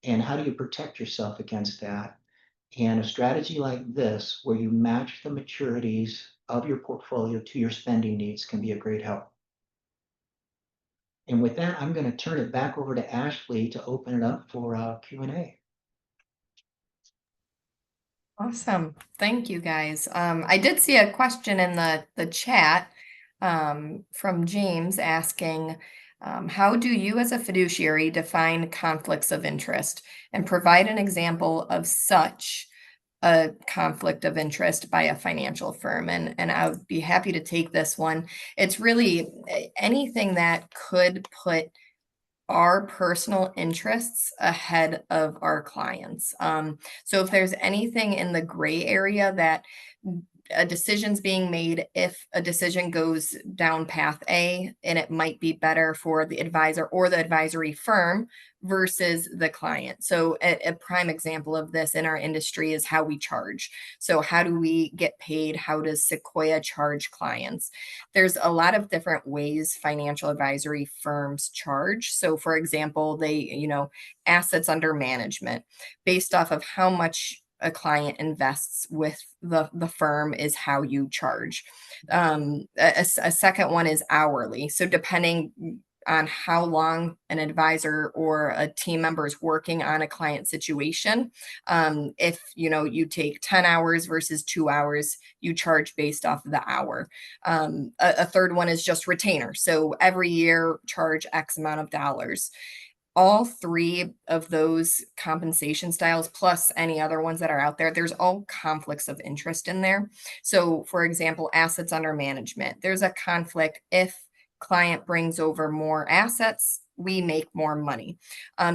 And how do you protect yourself against that? And a strategy like this, where you match the maturities of your portfolio to your spending needs, can be a great help. And with that, I'm going to turn it back over to Ashley to open it up for Q&A. Awesome. Thank you, guys. I did see a question in the chat from James asking, how do you as a fiduciary define conflicts of interest and provide an example of such a conflict of interest by a financial firm? And I would be happy to take this one. It's really anything that could put our personal interests ahead of our clients. So if there's anything in the gray area that a decision's being made, if a decision goes down path A and it might be better for the advisor or the advisory firm versus the client. So a prime example of this in our industry is how we charge. So how do we get paid? How does Sequoia charge clients? There's a lot of different ways financial advisory firms charge. So for example, they, assets under management based off of how much a client invests with the firm is how you charge. A second one is hourly. So depending on how long an advisor or a team member is working on a client situation, if you take 10 hours versus 2 hours, you charge based off of the hour. A third one is just retainer. So every year charge X amount of dollars. All three of those compensation styles, plus any other ones that are out there, there's all conflicts of interest in there. So for example, assets under management, there's a conflict. If client brings over more assets, we make more money.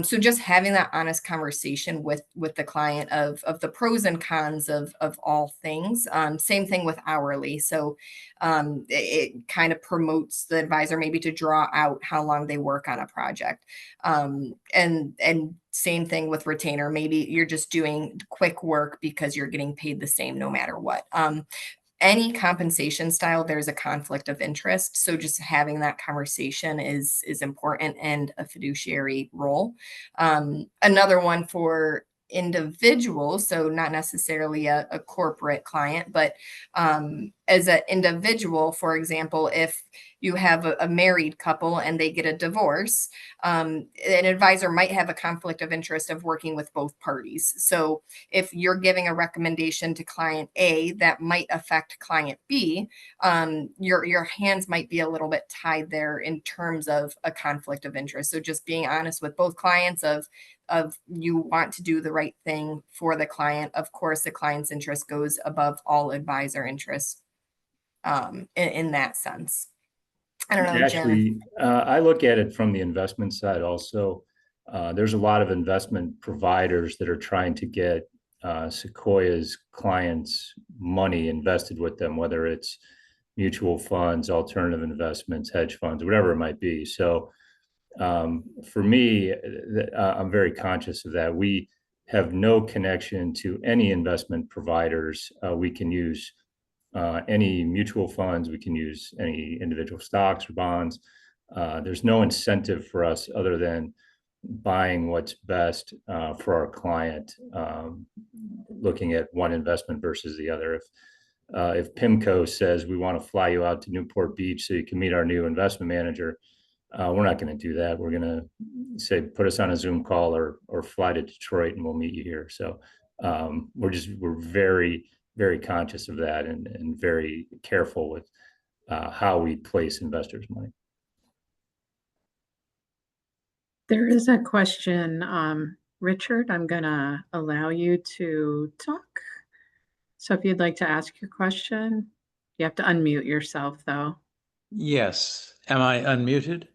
So just having that honest conversation with the client of the pros and cons of all things. Same thing with hourly. So it kind of promotes the advisor maybe to draw out how long they work on a project. And same thing with retainer. Maybe you're just doing quick work because you're getting paid the same no matter what. Any compensation style, there's a conflict of interest. So just having that conversation is important and a fiduciary role. Another one for individuals, so not necessarily a corporate client, but as an individual, for example, if you have a married couple and they get a divorce, an advisor might have a conflict of interest of working with both parties. So if you're giving a recommendation to client A that might affect client B, your hands might be a little bit tied there in terms of a conflict of interest. So just being honest with both clients of you want to do the right thing for the client. Of course, the client's interest goes above all advisor interests in that sense. I don't know, Jim. Actually, I look at it from the investment side also. There's a lot of investment providers that are trying to get Sequoia's clients' money invested with them, whether it's mutual funds, alternative investments, hedge funds, whatever it might be. So for me, I'm very conscious of that. We have no connection to any investment providers. We can use any mutual funds. We can use any individual stocks or bonds. There's no incentive for us other than buying what's best for our client, looking at one investment versus the other. If PIMCO says we want to fly you out to Newport Beach so you can meet our new investment manager, we're not going to do that. We're going to say, put us on a Zoom call or fly to Detroit and we'll meet you here. So we're very, very conscious of that and very careful with how we place investors' money. There is a question. Richard, I'm going to allow you to talk. So if you'd like to ask your question, you have to unmute yourself, though. Yes. Am I unmuted?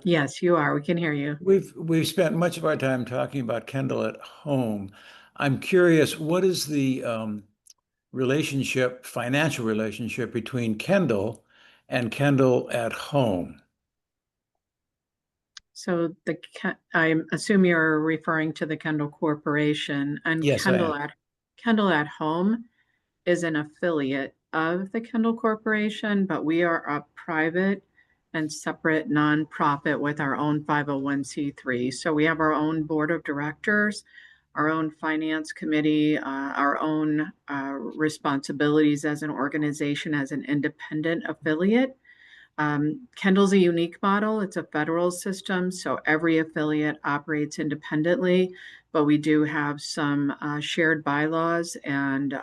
Yes, you are. We can hear you. We've spent much of our time talking about Kendal at home. I'm curious, what is the financial relationship between Kendal and Kendal at home? So I assume you're referring to the Kendal Corporation, and Yes, Kendal at Home is an affiliate of the Kendal Corporation, but we are a private and separate nonprofit with our own 501c3. So we have our own board of directors, our own finance committee, our own responsibilities as an organization, as an independent affiliate. Kendal's a unique model. It's a federal system, so every affiliate operates independently, but we do have some shared bylaws and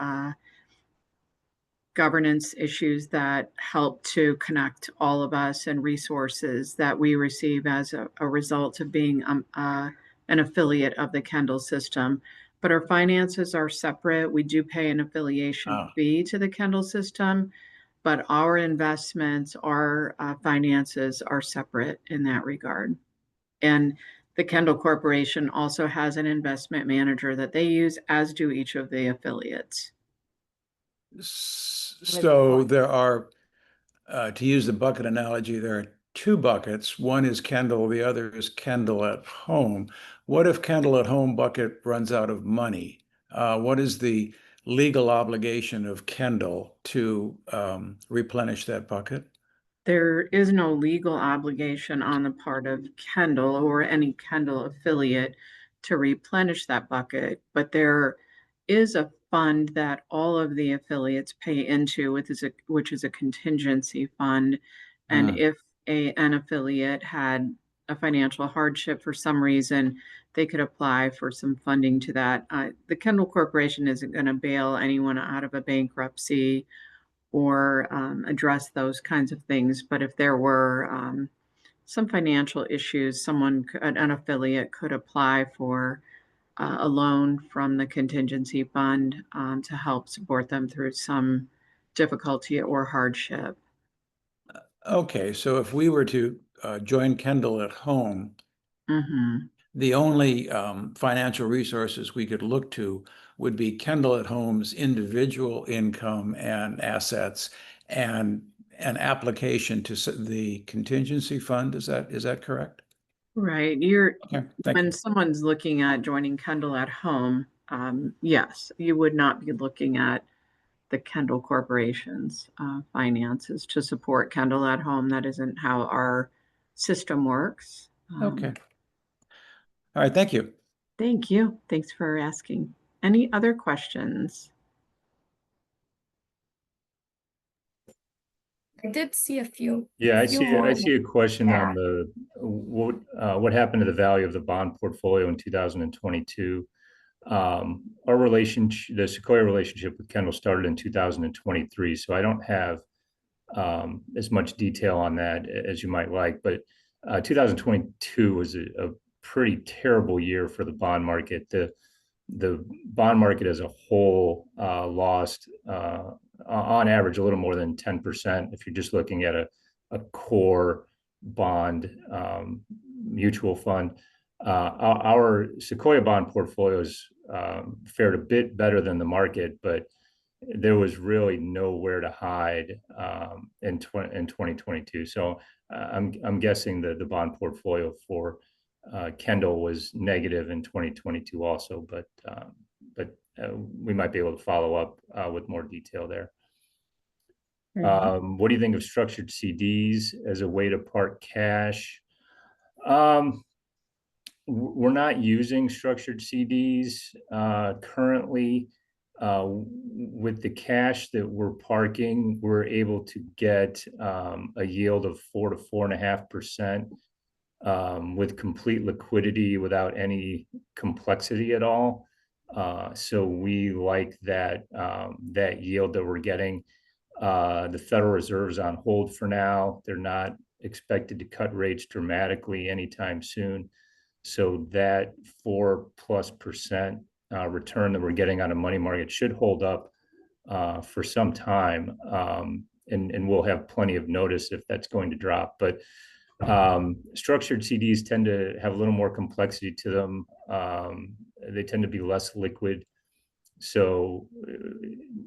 governance issues that help to connect all of us and resources that we receive as a result of being an affiliate of the Kendal system. But our finances are separate. We do pay an affiliation fee to the Kendal system, but our investments, our finances are separate in that regard. And the Kendal Corporation also has an investment manager that they use, as do each of the affiliates. So there are, to use the bucket analogy, there are two buckets. One is Kendal, the other is Kendal at Home. What if Kendal at Home bucket runs out of money? What is the legal obligation of Kendal to replenish that bucket? There is no legal obligation on the part of Kendal or any Kendal affiliate to replenish that bucket, but there is a fund that all of the affiliates pay into, which is a contingency fund. And if an affiliate had a financial hardship for some reason, they could apply for some funding to that. The Kendal Corporation isn't going to bail anyone out of a bankruptcy or address those kinds of things. But if there were some financial issues, an affiliate could apply for a loan from the contingency fund to help support them through some difficulty or hardship. Okay, so if we were to join Kendal at Home, Mm-hmm. the only financial resources we could look to would be Kendal at Home's individual income and assets and an application to the contingency fund. Is that correct? Right. Okay, thank When you. someone's looking at joining Kendal at Home, yes, you would not be looking at the Kendal Corporation's finances to support Kendal at Home. That isn't how our system works. Okay. All right, thank you. Thank you. Thanks for asking. Any other questions? I did see a few. Yeah, I more. see a question Yeah. on the what happened to the value of the bond portfolio in 2022. Our relationship, the Sequoia relationship with Kendal started in 2023, so I don't have as much detail on that as you might like, but 2022 was a pretty terrible year for the bond market. The bond market as a whole lost on average a little more than 10% if you're just looking at a core bond mutual fund. Our Sequoia bond portfolios fared a bit better than the market, but there was really nowhere to hide in 2022. So I'm guessing that the bond portfolio for Kendal was negative in 2022 also, but we might be able to follow up with more detail there. What do you think of structured CDs as a way to park cash? We're not using structured CDs currently. With the cash that we're parking, we're able to get a yield of 4 to 4.5% with complete liquidity without any complexity at all. So we like that yield that we're getting. The Federal Reserve's on hold for now. They're not expected to cut rates dramatically anytime soon. So that 4+% return that we're getting on a money market should hold up for some time. And we'll have plenty of notice if that's going to drop. But structured CDs tend to have a little more complexity to them. They tend to be less liquid. So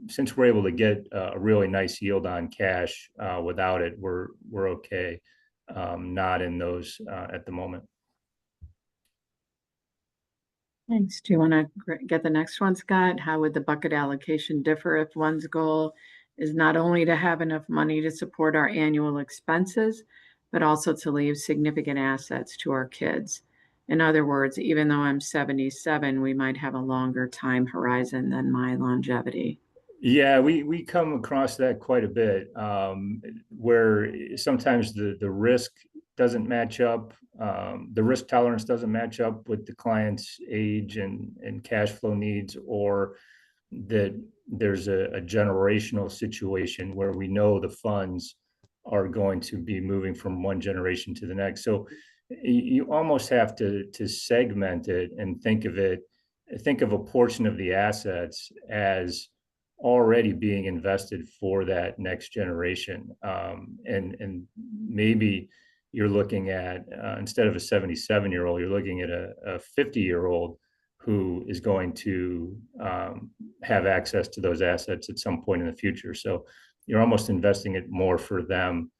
since we're able to get a really nice yield on cash without it, we're okay. Not in those at the moment. Thanks. Do you want to get the next one, Scott? How would the bucket allocation differ if one's goal is not only to have enough money to support our annual expenses, but also to leave significant assets to our kids. In other words, even though I'm 77, we might have a longer time horizon than my longevity. Yeah, we come across that quite a bit, where sometimes the risk doesn't match up, the risk tolerance doesn't match up with the client's age and cash flow needs, or that there's a generational situation where we know the funds are going to be moving from one generation to the next. So you almost have to segment it and think of a portion of the assets as already being invested for that next generation. And maybe you're looking at, instead of a 77-year-old, you're looking at a 50-year-old who is going to have access to those assets at some point in the future. So you're almost investing it more for them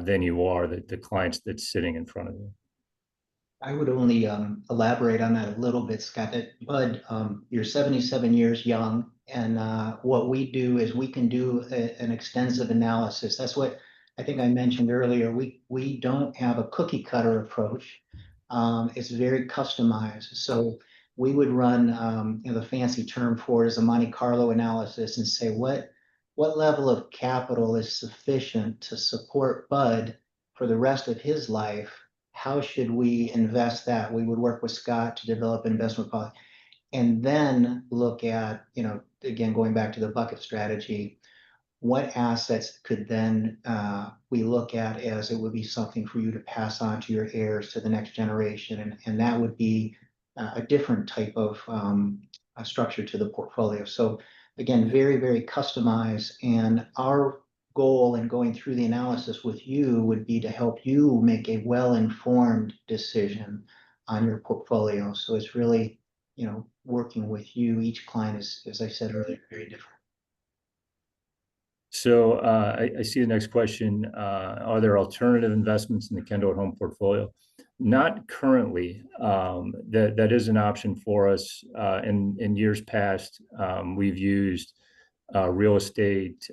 than you are the clients that's sitting in front of you. I would only elaborate on that a little bit, Scott. That Bud, you're 77 years young, and what we do is we can do an extensive analysis. That's what I think I mentioned earlier. We don't have a cookie cutter approach. It's very customized. So we would run, the fancy term for it is a Monte Carlo analysis, and say what level of capital is sufficient to support Bud for the rest of his life. How should we invest that? We would work with Scott to develop an investment policy, and then look at, again, going back to the bucket strategy, what assets could then we look at as it would be something for you to pass on to your heirs, to the next generation. And that would be a different type of a structure to the portfolio. So again, very, very customized. And our goal in going through the analysis with you would be to help you make a well-informed decision on your portfolio. So it's really, working with you. Each client is, as I said earlier, very different. So I see the next question. Are there alternative investments in the Kendal at Home portfolio? Not currently. That is an option for us. In years past, we've used real estate,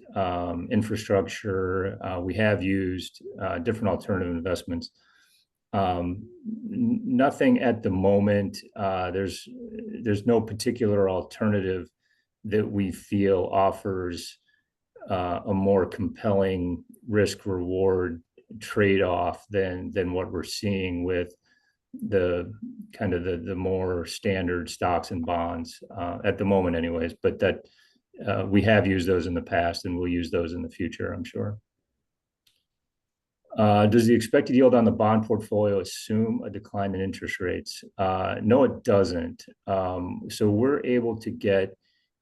infrastructure. We have used different alternative investments. Nothing at the moment. There's no particular alternative that we feel offers a more compelling risk reward trade-off than what we're seeing with the kind of the more standard stocks and bonds at the moment anyways, but that we have used those in the past and we'll use those in the future, I'm sure. Does the expected yield on the bond portfolio assume a decline in interest rates? No, it doesn't. So we're able to get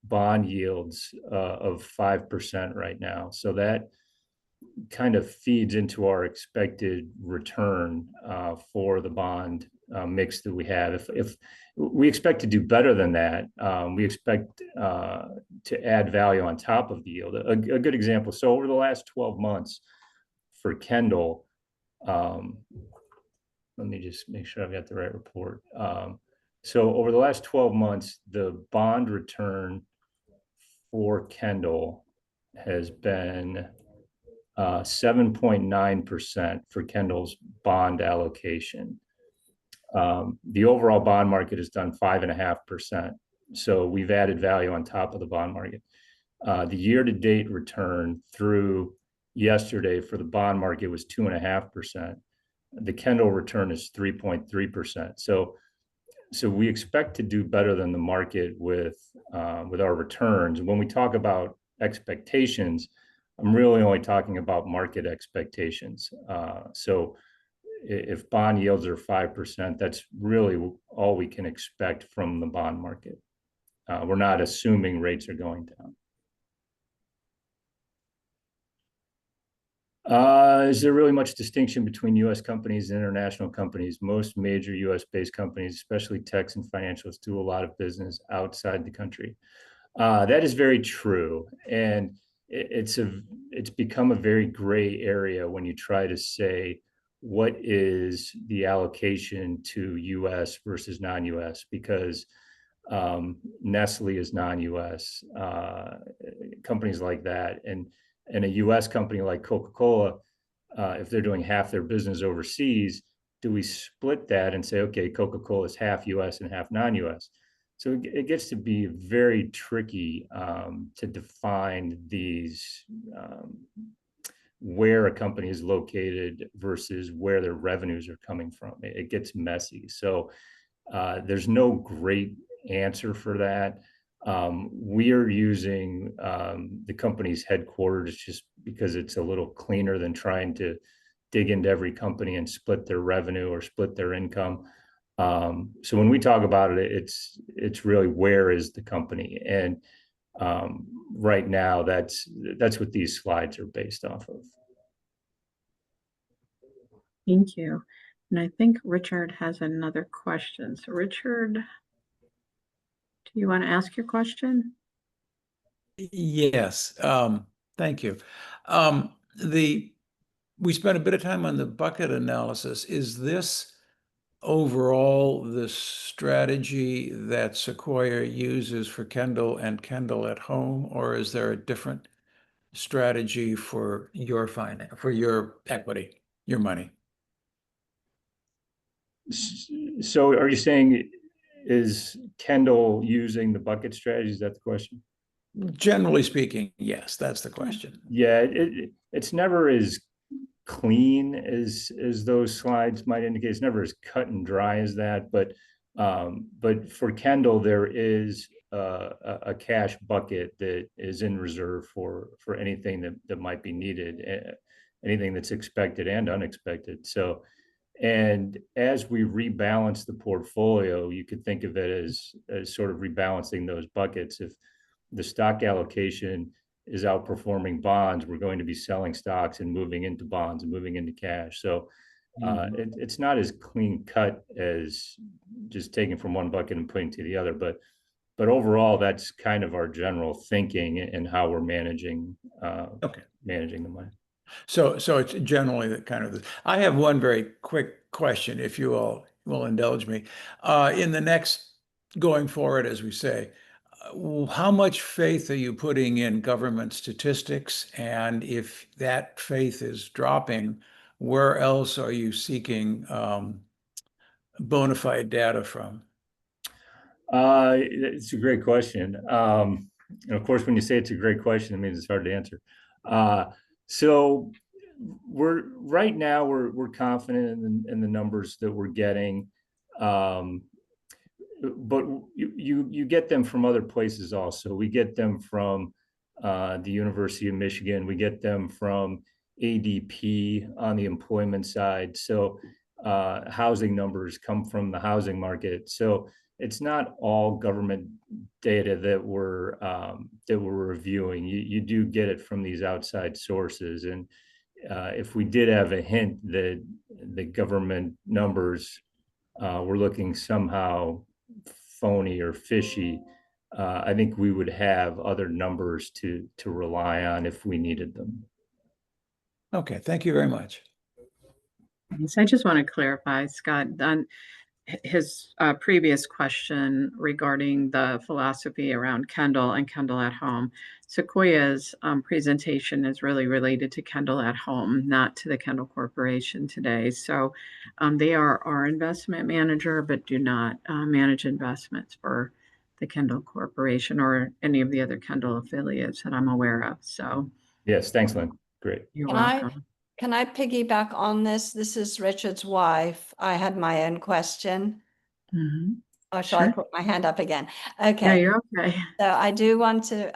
bond yields of 5% right now. So that kind of feeds into our expected return for the bond mix that we have. If we expect to do better than that, we expect to add value on top of the yield. A good example. So over the last 12 months for Kendal, let me just make sure I've got the right report. So over the last 12 months, the bond return for Kendal has been 7.9% for Kendal's bond allocation. The overall bond market has done 5.5%. So we've added value on top of the bond market. The year-to-date return through yesterday for the bond market was 2.5%. The Kendal return is 3.3%. So we expect to do better than the market with our returns. When we talk about expectations, I'm really only talking about market expectations. So if bond yields are 5%, that's really all we can expect from the bond market. We're not assuming rates are going down. Is there really much distinction between U.S. companies and international companies? Most major U.S.-based companies, especially techs and financials, do a lot of business outside the country. That is very true. And it's become a very gray area when you try to say, what is the allocation to U.S. versus non-U.S. because Nestle is non-U.S. Companies like that, and a U.S. company like Coca-Cola if they're doing half their business overseas, do we split that and say, okay, Coca-Cola is half US and half non-US? So it gets to be very tricky to define these, where a company is located versus where their revenues are coming from. It gets messy. So there's no great answer for that. We are using the company's headquarters just because it's a little cleaner than trying to dig into every company and split their revenue or split their income. So when we talk about it, it's really where is the company, and right now that's what these slides are based off of. Thank you. And I think Richard has another question. So Richard, do you want to ask your question? Yes, thank you. We spent a bit of time on the bucket analysis. Is this overall the strategy that Sequoia uses for Kendal and Kendal at Home, or is there a different strategy for your for your equity, your money? So are you saying, is Kendal using the bucket strategy? Is that the question? Generally speaking, yes, that's the question. Yeah, it's never as clean as those slides might indicate. It's never as cut and dry as that. But for Kendal, there is a cash bucket that is in reserve for anything that might be needed, anything that's expected and unexpected. So, and as we rebalance the portfolio, you could think of it as sort of rebalancing those buckets. If the stock allocation is outperforming bonds, we're going to be selling stocks and moving into bonds and moving into cash. So it's not as clean cut as just taking from one bucket and putting to the other. But overall, that's kind of our general thinking and how we're managing managing the money. So it's generally the kind of I have one very quick question, if you all will indulge me. In the next, going forward, as we say, how much faith are you putting in government statistics? And if that faith is dropping, where else are you seeking bona fide data from? It's a great question. And of course, when you say it's a great question, it means it's hard to answer. So right now we're confident in the numbers that we're getting. But you get them from other places also. We get them from the University of Michigan. We get them from ADP on the employment side. So housing numbers come from the housing market. So it's not all government data that we're reviewing. You do get it from these outside sources. And if we did have a hint that the government numbers were looking somehow phony or fishy, I think we would have other numbers to rely on if we needed them. Okay, thank you very much. So I just want to clarify, Scott, on his previous question regarding the philosophy around Kendal and Kendal at Home. Sequoia's presentation is really related to Kendal at Home, not to the Kendal Corporation today. So they are our investment manager, but do not manage investments for the Kendal Corporation or any of the other Kendal affiliates that I'm aware of. So yes, thanks, Lynn. Great. You're welcome. Can I piggyback on this? This is Richard's wife. I had my own question. Mm-hmm. Or shall I put my hand up again? Okay. Yeah, you're okay. So I do want to,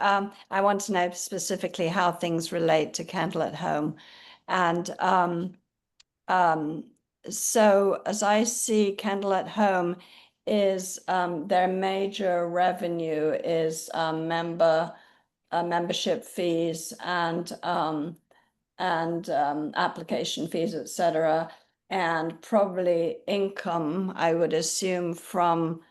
I want to know specifically how things relate to Kendal at Home. And so as I see Kendal at Home is their major revenue is membership fees and application fees, etc., and probably income, I would assume, from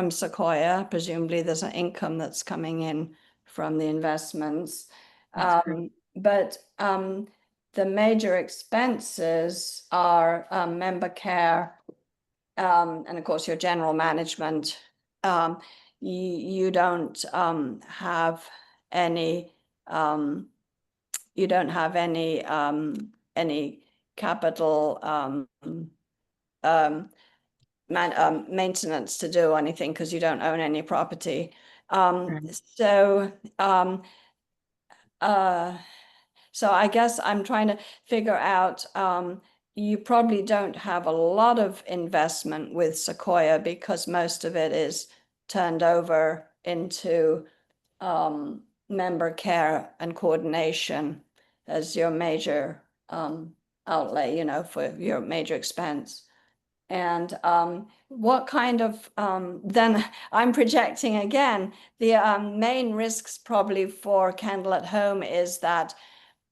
Sequoia. Presumably there's an income that's coming in from the investments. But the major expenses are member care, and of course your general management. You don't have any you don't have any capital maintenance to do or anything because you don't own any property. So I guess I'm trying to figure out, you probably don't have a lot of investment with Sequoia because most of it is turned over into member care and coordination as your major outlay, you know, for your major expense. And what kind of, then I'm projecting again, the main risks probably for Kendal at Home is that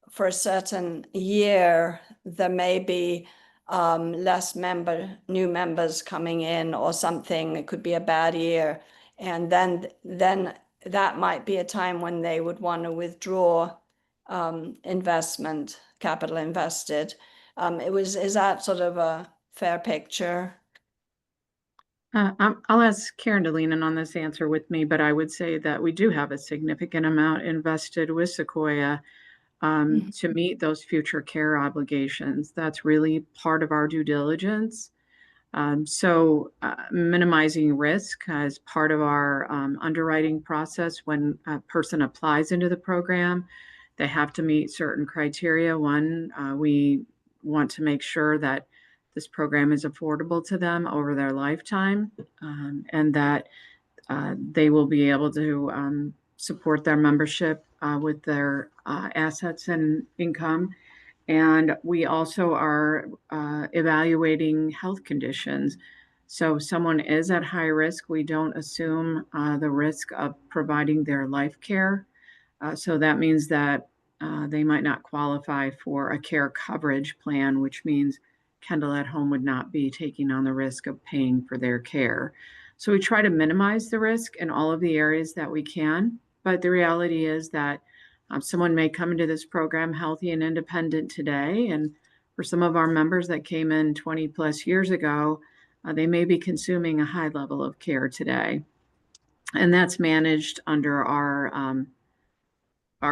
for a certain year, there may be less new members coming in or something. It could be a bad year. And then that might be a time when they would want to withdraw investment, capital invested. Is that sort of a fair picture? I'll ask Karen to lean in on this answer with me, but I would say that we do have a significant amount invested with Sequoia to meet those future care obligations. That's really part of our due diligence. So minimizing risk as part of our underwriting process when a person applies into the program, they have to meet certain criteria. One, we want to make sure that this program is affordable to them over their lifetime, and that they will be able to support their membership with their assets and income. And we also are evaluating health conditions. So if someone is at high risk, we don't assume the risk of providing their life care. So that means that they might not qualify for a care coverage plan, which means Kendal at Home would not be taking on the risk of paying for their care. So we try to minimize the risk in all of the areas that we can. But the reality is that someone may come into this program healthy and independent today. And for some of our members that came in 20 plus years ago, they may be consuming a high level of care today. And that's managed under our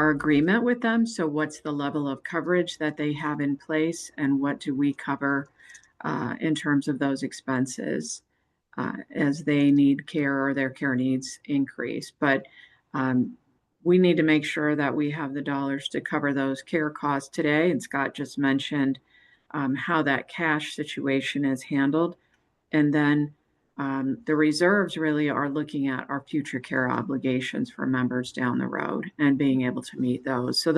agreement with them. So what's the level of coverage that they have in place, and what do we cover in terms of those expenses as they need care or their care needs increase. But we need to make sure that we have the dollars to cover those care costs today. And Scott just mentioned how that cash situation is handled. And then the reserves really are looking at our future care obligations for members down the road and being able to meet those. So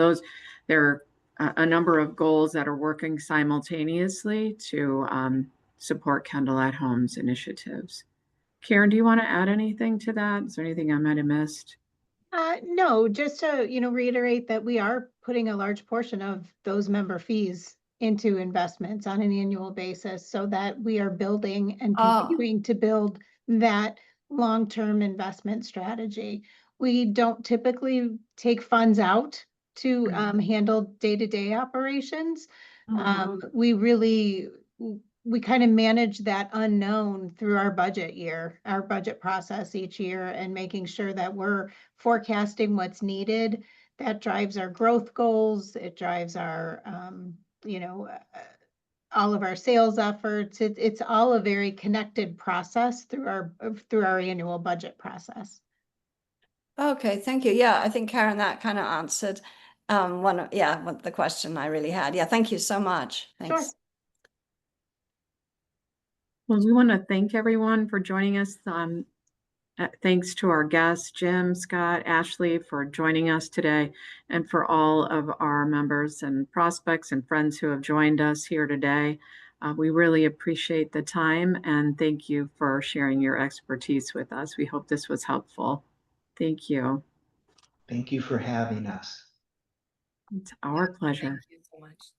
there are a number of goals that are working simultaneously to support Kendal at Home's initiatives. Karen, do you want to add anything to that? Is there anything I might have missed? No, just to, reiterate that we are putting a large portion of those member fees into investments on an annual basis so that we are building and continuing to build that long-term investment strategy. We don't typically take funds out to handle day-to-day operations. We kind of manage that unknown through our budget process each year, and making sure that we're forecasting what's needed. That drives our growth goals. It drives our, all of our sales efforts. It's all a very connected process through our annual budget process. Okay, thank you. Yeah, I think Karen, that kind of answered the question I really had. Yeah, thank you so much. Thanks. Sure. Well, we want to thank everyone for joining us. Thanks to our guests, Jim, Scott, Ashley, for joining us today, and for all of our members and prospects and friends who have joined us here today. We really appreciate the time, and thank you for sharing your expertise with us. We hope this was helpful. Thank you. Thank you for having us. It's our pleasure. Thank you so much.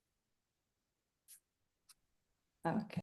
Okay.